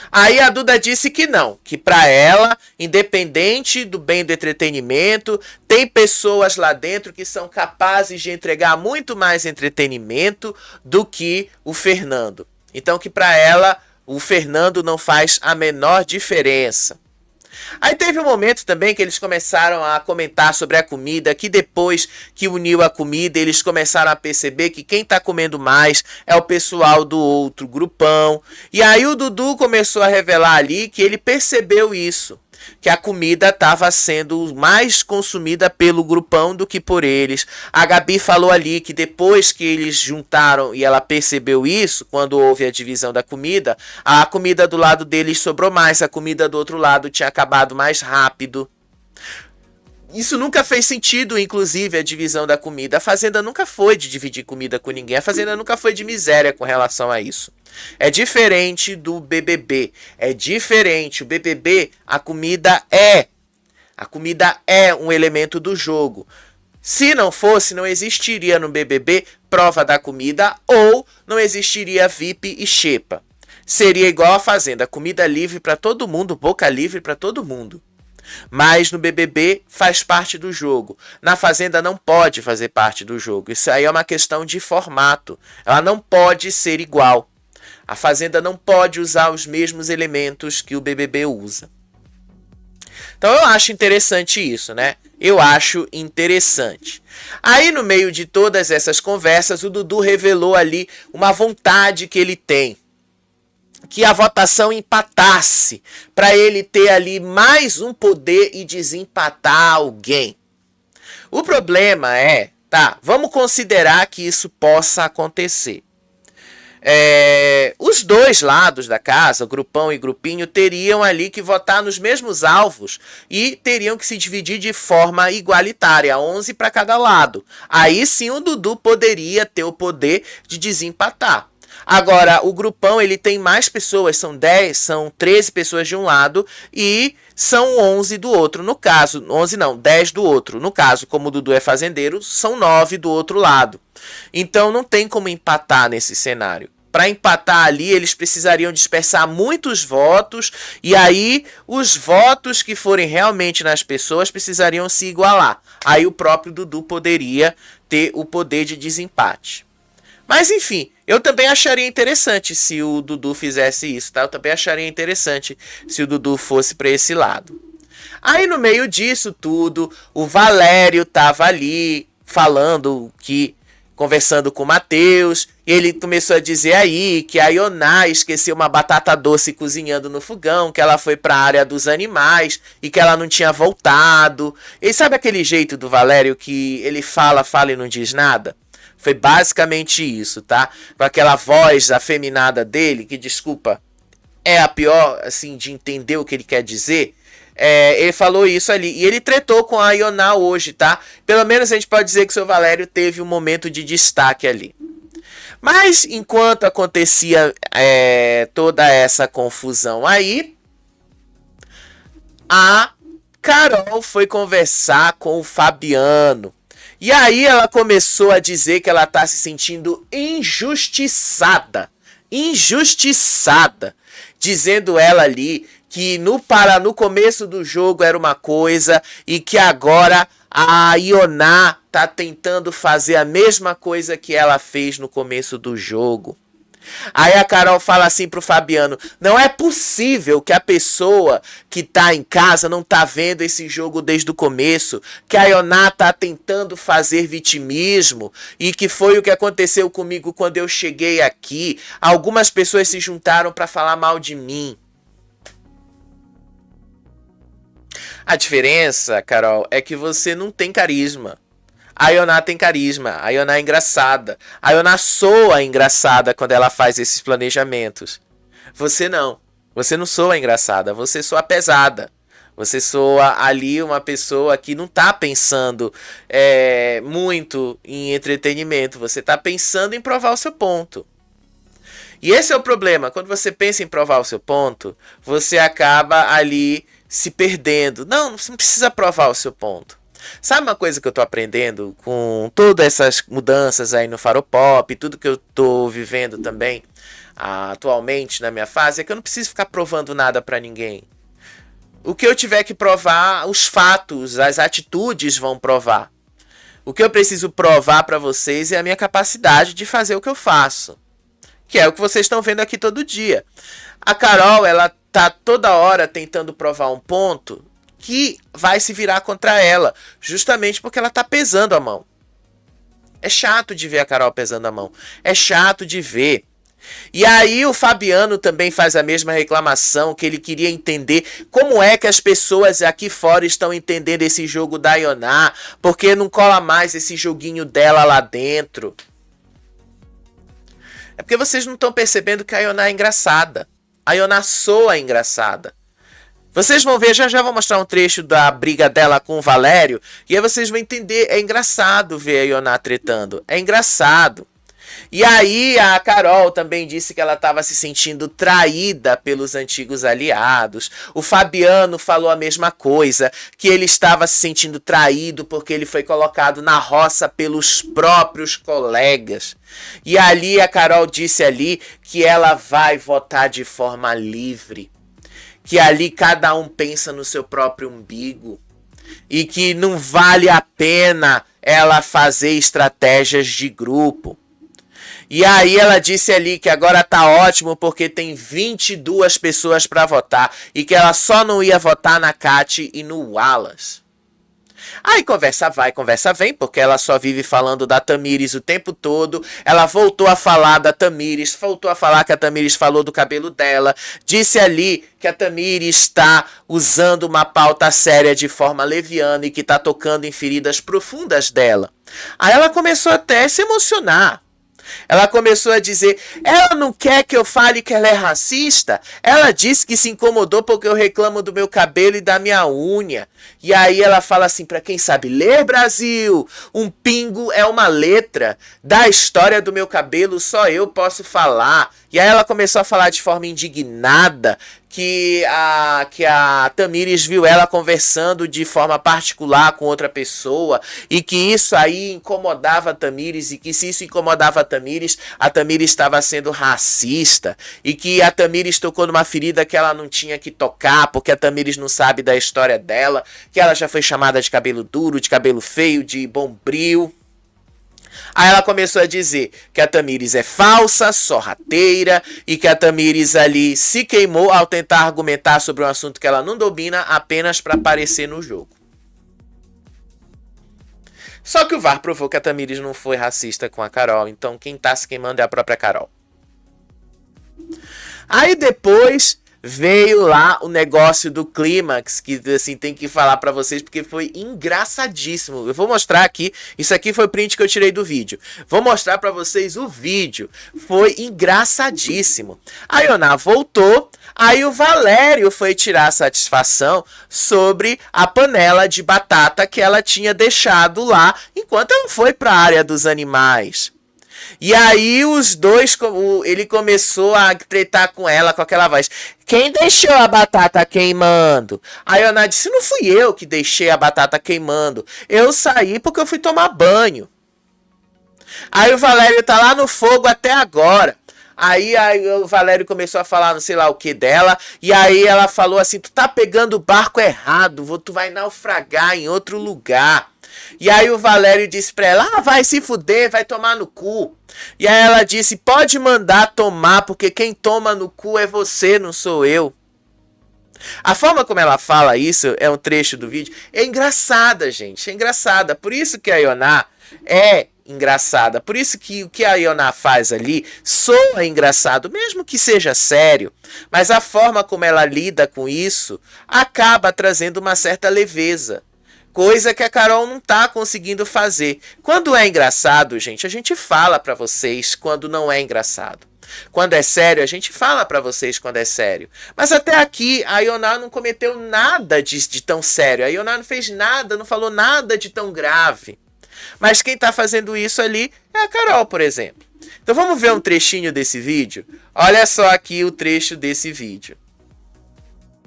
Aí a Duda disse que não, que para ela, independente do bem do entretenimento, tem pessoas lá dentro que são capazes de entregar muito mais entretenimento do que o Fernando. Então que para ela o Fernando não faz a menor diferença. Aí teve um momento também que eles começaram a comentar sobre a comida, que depois que uniu a comida, eles começaram a perceber que quem tá comendo mais é o pessoal do outro grupão. E aí o Dudu começou a revelar ali que ele percebeu isso, que a comida estava sendo mais consumida pelo grupão do que por eles. A Gabi falou ali que depois que eles juntaram e ela percebeu isso, quando houve a divisão da comida, a comida do lado deles sobrou mais, a comida do outro lado tinha acabado mais rápido. Isso nunca fez sentido, inclusive, a divisão da comida. A Fazenda nunca foi de dividir comida com ninguém. A Fazenda nunca foi de miséria com relação a isso. É diferente do BBB. É diferente. O BBB, a comida é um elemento do jogo. Se não fosse, não existiria no BBB prova da comida ou não existiria VIP e xepa. Seria igual a Fazenda. Comida livre para todo mundo, boca livre para todo mundo. Mas no BBB faz parte do jogo. Na Fazenda não pode fazer parte do jogo. Isso aí é uma questão de formato. Ela não pode ser igual. A Fazenda não pode usar os mesmos elementos que o BBB usa. Então eu acho interessante isso, né? Eu acho interessante. Aí no meio de todas essas conversas, o Dudu revelou ali uma vontade que ele tem. Que a votação empatasse, para ele ter ali mais um poder e desempatar alguém. O problema é, vamos considerar que isso possa acontecer. Os dois lados da casa, grupão e grupinho, teriam ali que votar nos mesmos alvos e teriam que se dividir de forma igualitária, 11 para cada lado. Aí sim o Dudu poderia ter o poder de desempatar. Agora, o grupão ele tem mais pessoas, são 13 pessoas de um lado e são 11 do outro. No caso, 11 não, 10 do outro. No caso, como o Dudu é fazendeiro, são 9 do outro lado. Então não tem como empatar nesse cenário. Para empatar ali, eles precisariam dispersar muitos votos e aí os votos que forem realmente nas pessoas precisariam se igualar. Aí o próprio Dudu poderia ter o poder de desempate. Mas enfim, eu também acharia interessante se o Dudu fizesse isso, tá? Eu também acharia interessante se o Dudu fosse para esse lado. Aí no meio disso tudo, o Valério tava ali falando conversando com o Matheus, e ele começou a dizer aí que a Ioná esqueceu uma batata doce cozinhando no fogão, que ela foi para a área dos animais e que ela não tinha voltado. E sabe aquele jeito do Valério que ele fala e não diz nada? Foi basicamente isso, tá? Com aquela voz afeminada dele, que, desculpa, é a pior, assim, de entender o que ele quer dizer. Ele falou isso ali. E ele tretou com a Ioná hoje, tá? Pelo menos a gente pode dizer que o seu Valério teve um momento de destaque ali. Mas, enquanto acontecia toda essa confusão aí, a Carol foi conversar com o Fabiano. E aí ela começou a dizer que ela tá se sentindo injustiçada. Injustiçada. Dizendo ela ali que no começo do jogo era uma coisa e que agora a Ioná tá tentando fazer a mesma coisa que ela fez no começo do jogo. Aí a Carol fala assim pro Fabiano: não é possível que a pessoa que tá em casa não tá vendo esse jogo desde o começo, que a Ioná tá tentando fazer vitimismo e que foi o que aconteceu comigo quando eu cheguei aqui. Algumas pessoas se juntaram para falar mal de mim. A diferença, Carol, é que você não tem carisma. A Ioná tem carisma, a Ioná é engraçada. A Ioná soa engraçada quando ela faz esses planejamentos. Você não. Você não soa engraçada, você soa pesada. Você soa ali uma pessoa que não está pensando muito em entretenimento. Você está pensando em provar o seu ponto. E esse é o problema. Quando você pensa em provar o seu ponto, você acaba ali se perdendo. Não, você não precisa provar o seu ponto. Sabe uma coisa que eu tô aprendendo com todas essas mudanças aí no Faropop, tudo que eu tô vivendo também atualmente na minha fase, é que eu não preciso ficar provando nada pra ninguém. O que eu tiver que provar, os fatos, as atitudes vão provar. O que eu preciso provar pra vocês é a minha capacidade de fazer o que eu faço, que é o que vocês estão vendo aqui todo dia. A Carol, ela tá toda hora tentando provar um ponto que vai se virar contra ela, justamente porque ela tá pesando a mão. É chato de ver a Carol pesando a mão. É chato de ver. E aí o Fabiano também faz a mesma reclamação, que ele queria entender como é que as pessoas aqui fora estão entendendo esse jogo da Ioná, porque não cola mais esse joguinho dela lá dentro. É porque vocês não estão percebendo que a Ioná é engraçada. A Ioná soa engraçada. Vocês vão ver, já vou mostrar um trecho da briga dela com o Valério, e aí vocês vão entender, é engraçado ver a Ioná tretando, é engraçado. E aí a Carol também disse que ela estava se sentindo traída pelos antigos aliados. O Fabiano falou a mesma coisa, que ele estava se sentindo traído porque ele foi colocado na roça pelos próprios colegas. E ali a Carol disse ali que ela vai votar de forma livre. Que ali cada um pensa no seu próprio umbigo e que não vale a pena ela fazer estratégias de grupo. E aí ela disse ali que agora tá ótimo porque tem 22 pessoas para votar e que ela só não ia votar na Kati e no Wallace. Aí conversa vai, conversa vem, porque ela só vive falando da Tamires o tempo todo. Ela voltou a falar da Tamires, voltou a falar que a Tamires falou do cabelo dela. Disse ali que a Tamires está usando uma pauta séria de forma leviana e que está tocando em feridas profundas dela. Aí ela começou até a se emocionar. Ela começou a dizer, ela não quer que eu fale que ela é racista? Ela disse que se incomodou porque eu reclamo do meu cabelo e da minha unha. E aí ela fala assim, pra quem sabe ler, Brasil, um pingo é uma letra. Da história do meu cabelo só eu posso falar. E aí ela começou a falar de forma indignada que a Tamires viu ela conversando de forma particular com outra pessoa e que isso aí incomodava a Tamires e que se isso incomodava a Tamires estava sendo racista e que a Tamires tocou numa ferida que ela não tinha que tocar porque a Tamires não sabe da história dela, que ela já foi chamada de cabelo duro, de cabelo feio, de bombril. Aí ela começou a dizer que a Tamires é falsa, sorrateira e que a Tamires ali se queimou ao tentar argumentar sobre um assunto que ela não domina apenas para aparecer no jogo. Só que o VAR provou que a Tamires não foi racista com a Carol, então quem tá se queimando é a própria Carol. Aí depois veio lá o negócio do clímax, que assim tem que falar pra vocês porque foi engraçadíssimo. Eu vou mostrar aqui, isso aqui foi o print que eu tirei do vídeo. Vou mostrar pra vocês o vídeo. Foi engraçadíssimo. A Ioná voltou, aí o Valério foi tirar satisfação sobre a panela de batata que ela tinha deixado lá enquanto ela foi pra área dos animais. E aí os dois, ele começou a tretar com ela com aquela voz. Quem deixou a batata queimando? A Ioná disse, não fui eu que deixei a batata queimando. Eu saí porque eu fui tomar banho. Aí o Valério tá lá no fogo até agora. Aí o Valério começou a falar não sei lá o que dela. E aí ela falou assim, tu tá pegando o barco errado. Tu vai naufragar em outro lugar. E aí o Valério disse pra ela, vai se fuder, vai tomar no cu. E aí ela disse, pode mandar tomar, porque quem toma no cu é você, não sou eu. A forma como ela fala isso, é um trecho do vídeo, é engraçada, gente, é engraçada. Por isso que a Ioná é engraçada, por isso que o que a Ioná faz ali soa engraçado, mesmo que seja sério. Mas a forma como ela lida com isso acaba trazendo uma certa leveza. Coisa que a Carol não tá conseguindo fazer. Quando é engraçado, gente, a gente fala pra vocês quando não é engraçado. Quando é sério, a gente fala pra vocês quando é sério. Mas até aqui, a Ioná não cometeu nada de tão sério. A Ioná não fez nada, não falou nada de tão grave. Mas quem tá fazendo isso ali é a Carol, por exemplo. Então vamos ver um trechinho desse vídeo? Olha só aqui o trecho desse vídeo.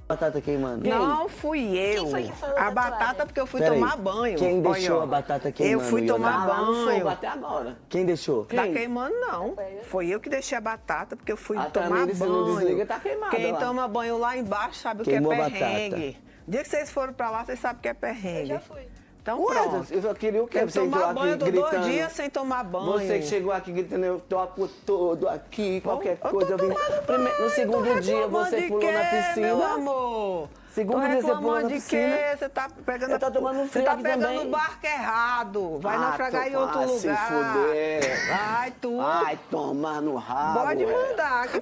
Batata queimando. Não fui eu. Quem foi que falou a da batata toalha? porque eu fui Pera aí. tomar banho. Quem deixou Olha, a batata queimando? Eu fui tomar Ioná? Lá no banho. fogo até agora. Quem deixou? Tá queimando não. Foi eu que deixei a batata porque eu fui A tomar Tamires, se não banho. desliga, tá queimada Quem lá. toma banho lá embaixo sabe Queimou o a que é batata. perrengue. O dia que vocês foram pra lá, vocês sabem o que é perrengue. Eu já fui. Então Ué, pronto. eu só queria o quê? Eu Você entrou tomar aqui banho, eu tô 2 gritando. dias sem tomar banho. Você que chegou aqui gritando, eu toco todo aqui, qualquer Eu tô coisa. Eu vim. tomando Primeiro, no segundo Tô dia reclamando você de pulou quê, na piscina. meu amor? Segundo Tô dia você pulou reclamando na de piscina. quê? Você tá pegando, Eu tô tomando você frio tá aqui pegando também. o barco errado. Vai naufragar em outro lugar. Se fuder. Vai, tu. Vai tomar no rabo. Pode mandar, que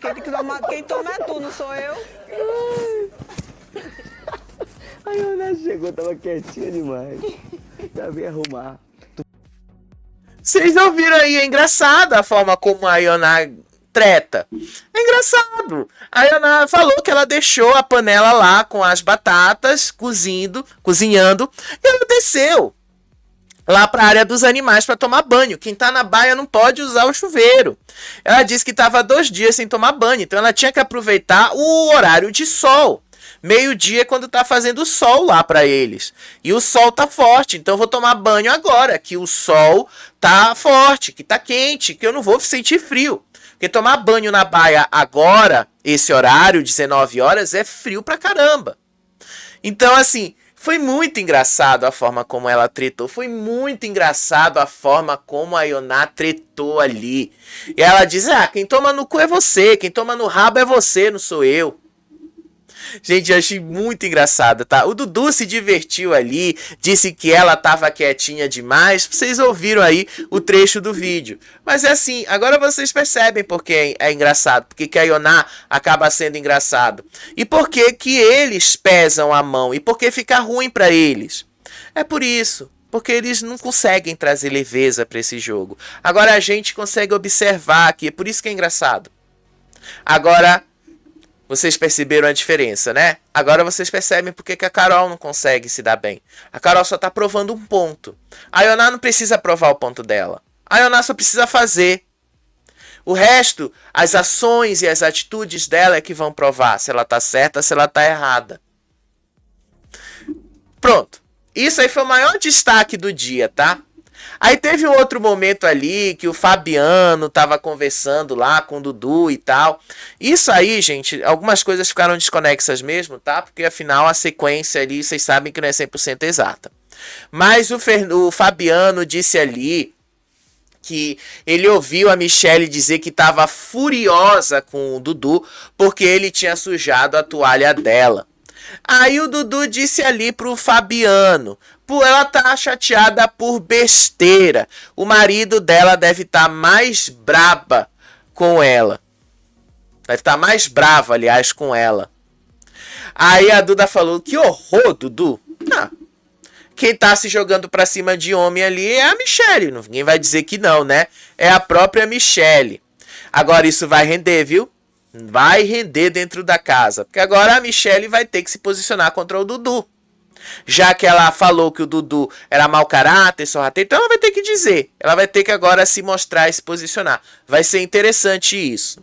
quem toma é tu, não sou eu. A Ioná chegou, tava quietinha demais. Já vim arrumar. Vocês ouviram aí, é engraçado a forma como a Ioná treta. É engraçado. A Ioná falou que ela deixou a panela lá com as batatas cozinhando, e ela desceu lá para a área dos animais para tomar banho. Quem tá na baia não pode usar o chuveiro. Ela disse que estava 2 dias sem tomar banho, então ela tinha que aproveitar o horário de sol. Meio-dia é quando tá fazendo sol lá para eles. E o sol tá forte, então eu vou tomar banho agora, que o sol tá forte, que tá quente, que eu não vou sentir frio. Porque tomar banho na baia agora, esse horário, 19 horas, é frio pra caramba. Então, assim, foi muito engraçado a forma como ela tretou. Foi muito engraçado a forma como a Ioná tretou ali. E ela diz, quem toma no cu é você, quem toma no rabo é você, não sou eu. Gente, eu achei muito engraçado, tá? O Dudu se divertiu ali, disse que ela tava quietinha demais. Vocês ouviram aí o trecho do vídeo. Mas é assim, agora vocês percebem porque é engraçado, porque que a Ioná acaba sendo engraçado. E por que eles pesam a mão, e por que fica ruim pra eles. É por isso. Porque eles não conseguem trazer leveza pra esse jogo. Agora a gente consegue observar aqui, é por isso que é engraçado. Agora... vocês perceberam a diferença, né? Agora vocês percebem porque que a Carol não consegue se dar bem. A Carol só tá provando um ponto. A Ioná não precisa provar o ponto dela. A Ioná só precisa fazer. O resto, as ações e as atitudes dela é que vão provar se ela tá certa, se ela tá errada. Pronto. Isso aí foi o maior destaque do dia, tá? Aí teve um outro momento ali que o Fabiano tava conversando lá com o Dudu e tal. Isso aí, gente, algumas coisas ficaram desconexas mesmo, tá? Porque afinal a sequência ali, vocês sabem que não é 100% exata. Mas o Fabiano disse ali que ele ouviu a Michelle dizer que estava furiosa com o Dudu porque ele tinha sujado a toalha dela. Aí o Dudu disse ali pro Fabiano, ela tá chateada por besteira. O marido dela deve estar mais braba com ela. Deve estar mais brava, aliás, com ela. Aí a Duda falou, que horror, Dudu. Quem tá se jogando pra cima de homem ali é a Michelle. Ninguém vai dizer que não, né? É a própria Michelle. Agora isso vai render, viu? Vai render dentro da casa. Porque agora a Michelle vai ter que se posicionar contra o Dudu. Já que ela falou que o Dudu era mau caráter, sorrateiro, então ela vai ter que dizer. Ela vai ter que agora se mostrar e se posicionar. Vai ser interessante isso.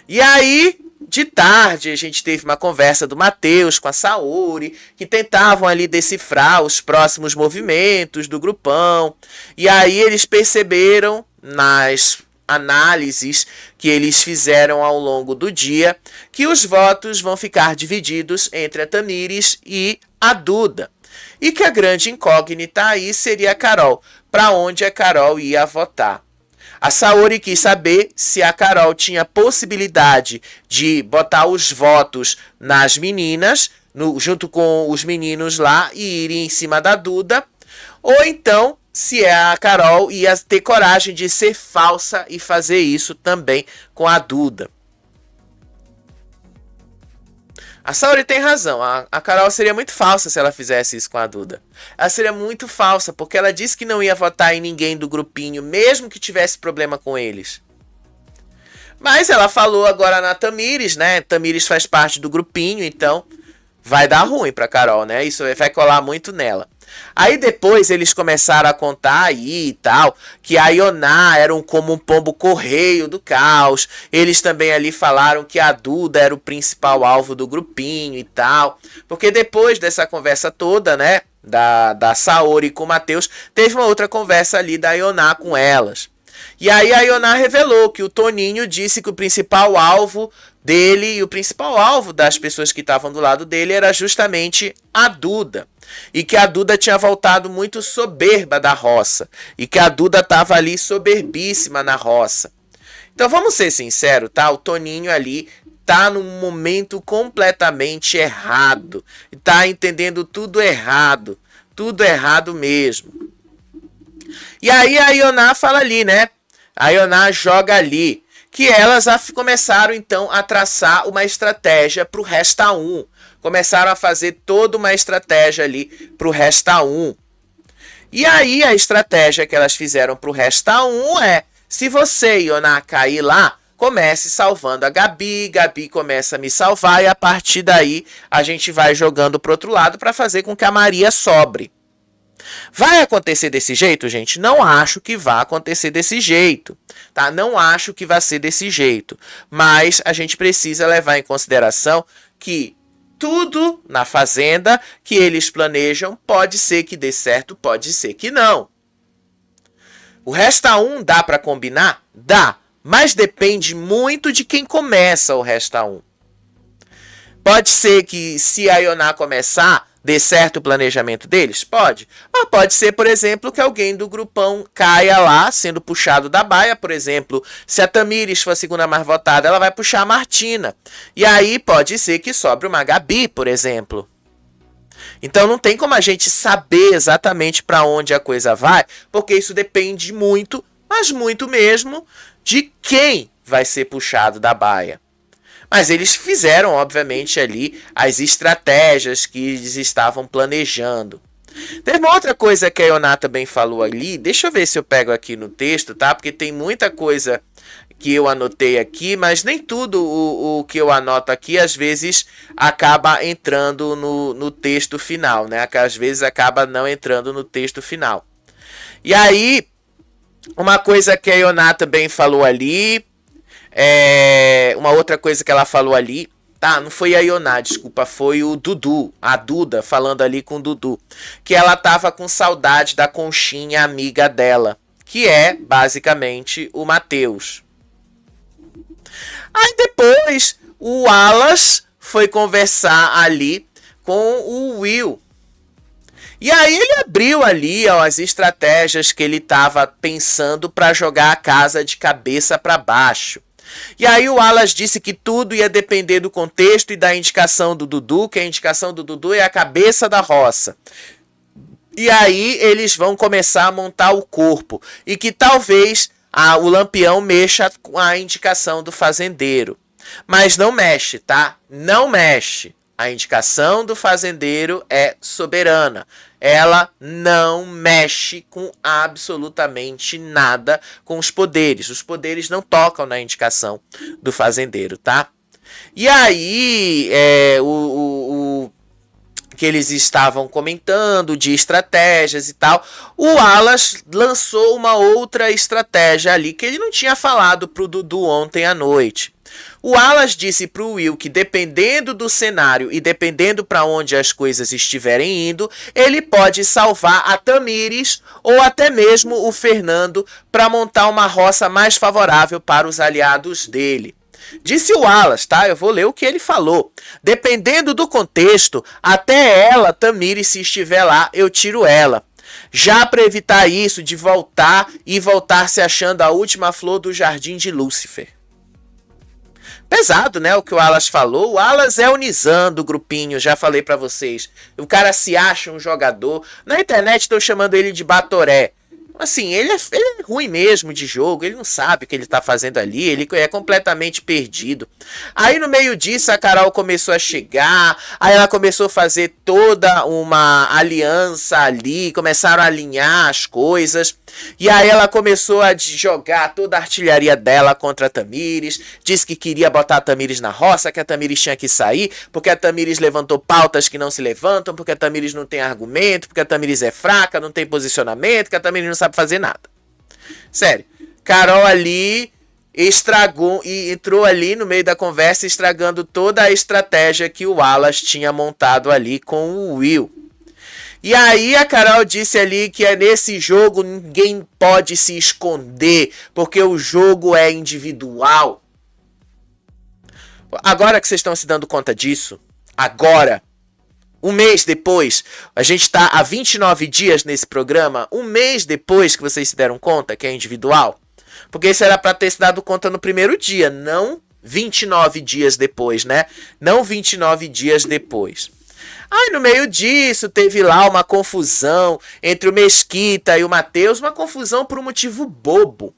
E aí, de tarde, a gente teve uma conversa do Matheus com a Saori, que tentavam ali decifrar os próximos movimentos do grupão. E aí eles perceberam nas análises que eles fizeram ao longo do dia que os votos vão ficar divididos entre a Tamires e a Duda. E que a grande incógnita aí seria a Carol, para onde a Carol ia votar. A Saori quis saber se a Carol tinha possibilidade de botar os votos nas meninas, junto com os meninos lá, e ir em cima da Duda, ou então se a Carol ia ter coragem de ser falsa e fazer isso também com a Duda. A Saori tem razão, a Carol seria muito falsa se ela fizesse isso com a Duda. Ela seria muito falsa, porque ela disse que não ia votar em ninguém do grupinho, mesmo que tivesse problema com eles. Mas ela falou agora na Tamires, né? Tamires faz parte do grupinho, então vai dar ruim pra Carol, né? Isso vai colar muito nela. Aí depois eles começaram a contar aí e tal, que a Ioná era como um pombo correio do caos. Eles também ali falaram que a Duda era o principal alvo do grupinho e tal. Porque depois dessa conversa toda, né, da Saori com o Matheus, teve uma outra conversa ali da Ioná com elas. E aí a Ioná revelou que o Toninho disse que o principal alvo dele e o principal alvo das pessoas que estavam do lado dele era justamente a Duda. E que a Duda tinha voltado muito soberba da roça. E que a Duda estava ali soberbíssima na roça. Então vamos ser sinceros, tá? O Toninho ali tá num momento completamente errado. Tá entendendo tudo errado. Tudo errado mesmo. E aí a Ioná fala ali, né? A Ioná joga ali. Que elas começaram então a traçar uma estratégia para o Resta 1. Começaram a fazer toda uma estratégia ali para o Resta 1. E aí a estratégia que elas fizeram para o Resta 1 é: se você, Ioná, cair lá, comece salvando a Gabi, Gabi começa a me salvar e a partir daí a gente vai jogando para o outro lado para fazer com que a Maria sobre. Vai acontecer desse jeito, gente? Não acho que vá acontecer desse jeito, tá? Não acho que vai ser desse jeito. Mas a gente precisa levar em consideração que tudo na Fazenda que eles planejam pode ser que dê certo, pode ser que não. O Resta 1 dá para combinar? Dá, mas depende muito de quem começa o Resta 1. Pode ser que se a Ioná começar, dê certo o planejamento deles? Pode. Mas pode ser, por exemplo, que alguém do grupão caia lá, sendo puxado da baia. Por exemplo, se a Tamires for a segunda mais votada, ela vai puxar a Martina. E aí pode ser que sobre uma Gabi, por exemplo. Então não tem como a gente saber exatamente para onde a coisa vai, porque isso depende muito, mas muito mesmo, de quem vai ser puxado da baia. Mas eles fizeram, obviamente, ali as estratégias que eles estavam planejando. Tem uma outra coisa que a Ioná também falou ali. Deixa eu ver se eu pego aqui no texto, tá? Porque tem muita coisa que eu anotei aqui, mas nem tudo o que eu anoto aqui, às vezes, acaba entrando no texto final, né? Que às vezes acaba não entrando no texto final. E aí, uma coisa que a Ioná também falou ali... uma outra coisa que ela falou ali, tá? Não foi a Ioná, desculpa, foi o Dudu, a Duda falando ali com o Dudu, que ela tava com saudade da Conchinha amiga dela, que é basicamente o Matheus. Aí depois o Wallace foi conversar ali com o Will. E aí ele abriu ali as estratégias que ele estava pensando para jogar a casa de cabeça para baixo. E aí o Wallace disse que tudo ia depender do contexto e da indicação do Dudu, que a indicação do Dudu é a cabeça da roça. E aí eles vão começar a montar o corpo. E que talvez o Lampião mexa com a indicação do fazendeiro. Mas não mexe, tá? Não mexe. A indicação do fazendeiro é soberana. Ela não mexe com absolutamente nada com os poderes. Os poderes não tocam na indicação do fazendeiro, tá? E aí, que eles estavam comentando de estratégias e tal, o Wallace lançou uma outra estratégia ali que ele não tinha falado pro Dudu ontem à noite. O Wallace disse pro Will que dependendo do cenário e dependendo para onde as coisas estiverem indo, ele pode salvar a Tamires ou até mesmo o Fernando para montar uma roça mais favorável para os aliados dele. Disse o Wallace, tá? Eu vou ler o que ele falou. Dependendo do contexto, até ela, Tamires, se estiver lá, eu tiro ela. Já para evitar isso de voltar se achando a última flor do jardim de Lúcifer. Pesado, né? O que o Wallace falou. O Wallace é o Nizam do grupinho, já falei para vocês. O cara se acha um jogador. Na internet estão chamando ele de Batoré. Assim, ele é ruim mesmo de jogo, ele não sabe o que ele tá fazendo ali, ele é completamente perdido. Aí no meio disso a Carol começou a chegar, aí ela começou a fazer toda uma aliança ali, começaram a alinhar as coisas, e aí ela começou a jogar toda a artilharia dela contra a Tamires, disse que queria botar a Tamires na roça, que a Tamires tinha que sair, porque a Tamires levantou pautas que não se levantam, porque a Tamires não tem argumento, porque a Tamires é fraca, não tem posicionamento, que a Tamires não sabe fazer nada. Sério, Carol ali estragou e entrou ali no meio da conversa estragando toda a estratégia que o Wallace tinha montado ali com o Will. E aí a Carol disse ali que nesse jogo ninguém pode se esconder, porque o jogo é individual. Agora que vocês estão se dando conta disso, agora, um mês depois, a gente está há 29 dias nesse programa, um mês depois que vocês se deram conta que é individual, porque isso era para ter se dado conta no primeiro dia, não 29 dias depois, né? Não 29 dias depois. Aí no meio disso teve lá uma confusão entre o Mesquita e o Matheus, uma confusão por um motivo bobo.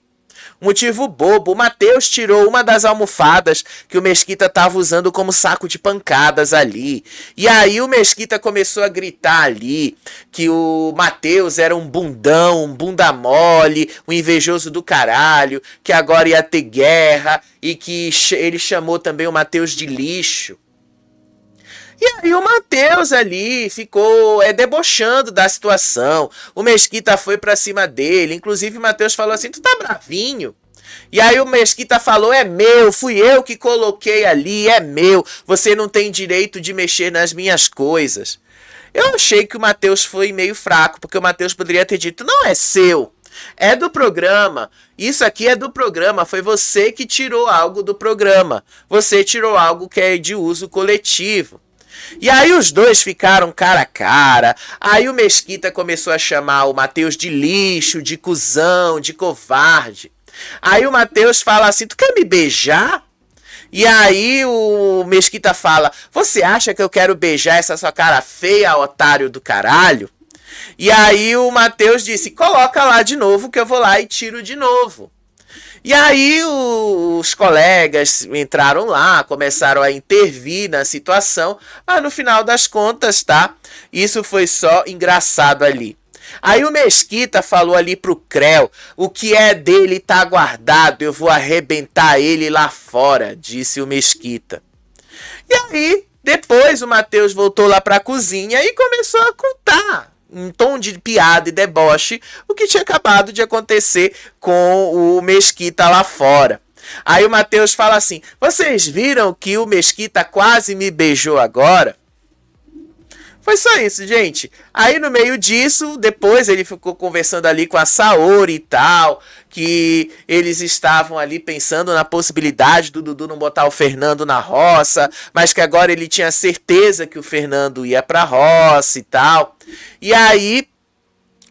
Motivo bobo, o Matheus tirou uma das almofadas que o Mesquita estava usando como saco de pancadas ali. E aí o Mesquita começou a gritar ali que o Matheus era um bundão, um bunda mole, um invejoso do caralho, que agora ia ter guerra e que ele chamou também o Matheus de lixo. E aí o Matheus ali ficou debochando da situação. O Mesquita foi pra cima dele. Inclusive o Matheus falou assim, tu tá bravinho? E aí o Mesquita falou, é meu, fui eu que coloquei ali, é meu. Você não tem direito de mexer nas minhas coisas. Eu achei que o Matheus foi meio fraco, porque o Matheus poderia ter dito, não é seu. É do programa, isso aqui é do programa, foi você que tirou algo do programa. Você tirou algo que é de uso coletivo. E aí os dois ficaram cara a cara. Aí o Mesquita começou a chamar o Matheus de lixo, de cuzão, de covarde. Aí o Matheus fala assim, tu quer me beijar? E aí o Mesquita fala, você acha que eu quero beijar essa sua cara feia, otário do caralho? E aí o Matheus disse, coloca lá de novo que eu vou lá e tiro de novo. E aí os colegas entraram lá, começaram a intervir na situação, mas no final das contas, tá? Isso foi só engraçado ali. Aí o Mesquita falou ali pro Creu, o que é dele tá guardado, eu vou arrebentar ele lá fora, disse o Mesquita. E aí, depois o Matheus voltou lá pra cozinha e começou a contar, em tom de piada e deboche, o que tinha acabado de acontecer com o Mesquita lá fora. Aí o Matheus fala assim, vocês viram que o Mesquita quase me beijou agora? Foi só isso, gente. Aí no meio disso, depois ele ficou conversando ali com a Saori e tal, que eles estavam ali pensando na possibilidade do Dudu não botar o Fernando na roça, mas que agora ele tinha certeza que o Fernando ia pra roça e tal. E aí,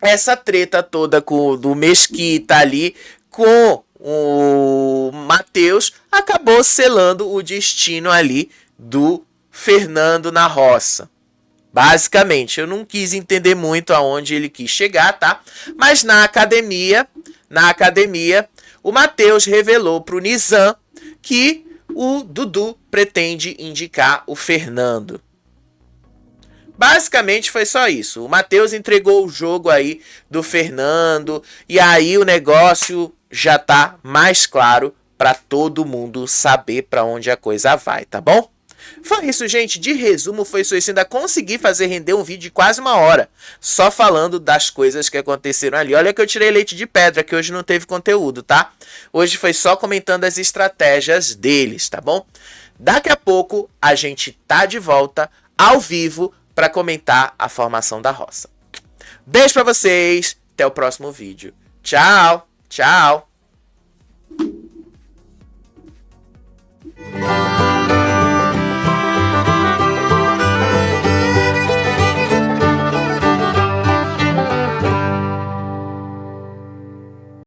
essa treta toda do Mesquita ali com o Matheus acabou selando o destino ali do Fernando na roça. Basicamente, eu não quis entender muito aonde ele quis chegar, tá? Mas na academia, o Matheus revelou pro Nizam que o Dudu pretende indicar o Fernando. Basicamente foi só isso. O Matheus entregou o jogo aí do Fernando e aí o negócio já tá mais claro para todo mundo saber para onde a coisa vai, tá bom? Foi isso, gente. De resumo, foi isso. Eu ainda consegui fazer render um vídeo de quase 1 hora. Só falando das coisas que aconteceram ali. Olha que eu tirei leite de pedra, que hoje não teve conteúdo, tá? Hoje foi só comentando as estratégias deles, tá bom? Daqui a pouco a gente tá de volta ao vivo para comentar a formação da roça. Beijo pra vocês. Até o próximo vídeo. Tchau. Tchau.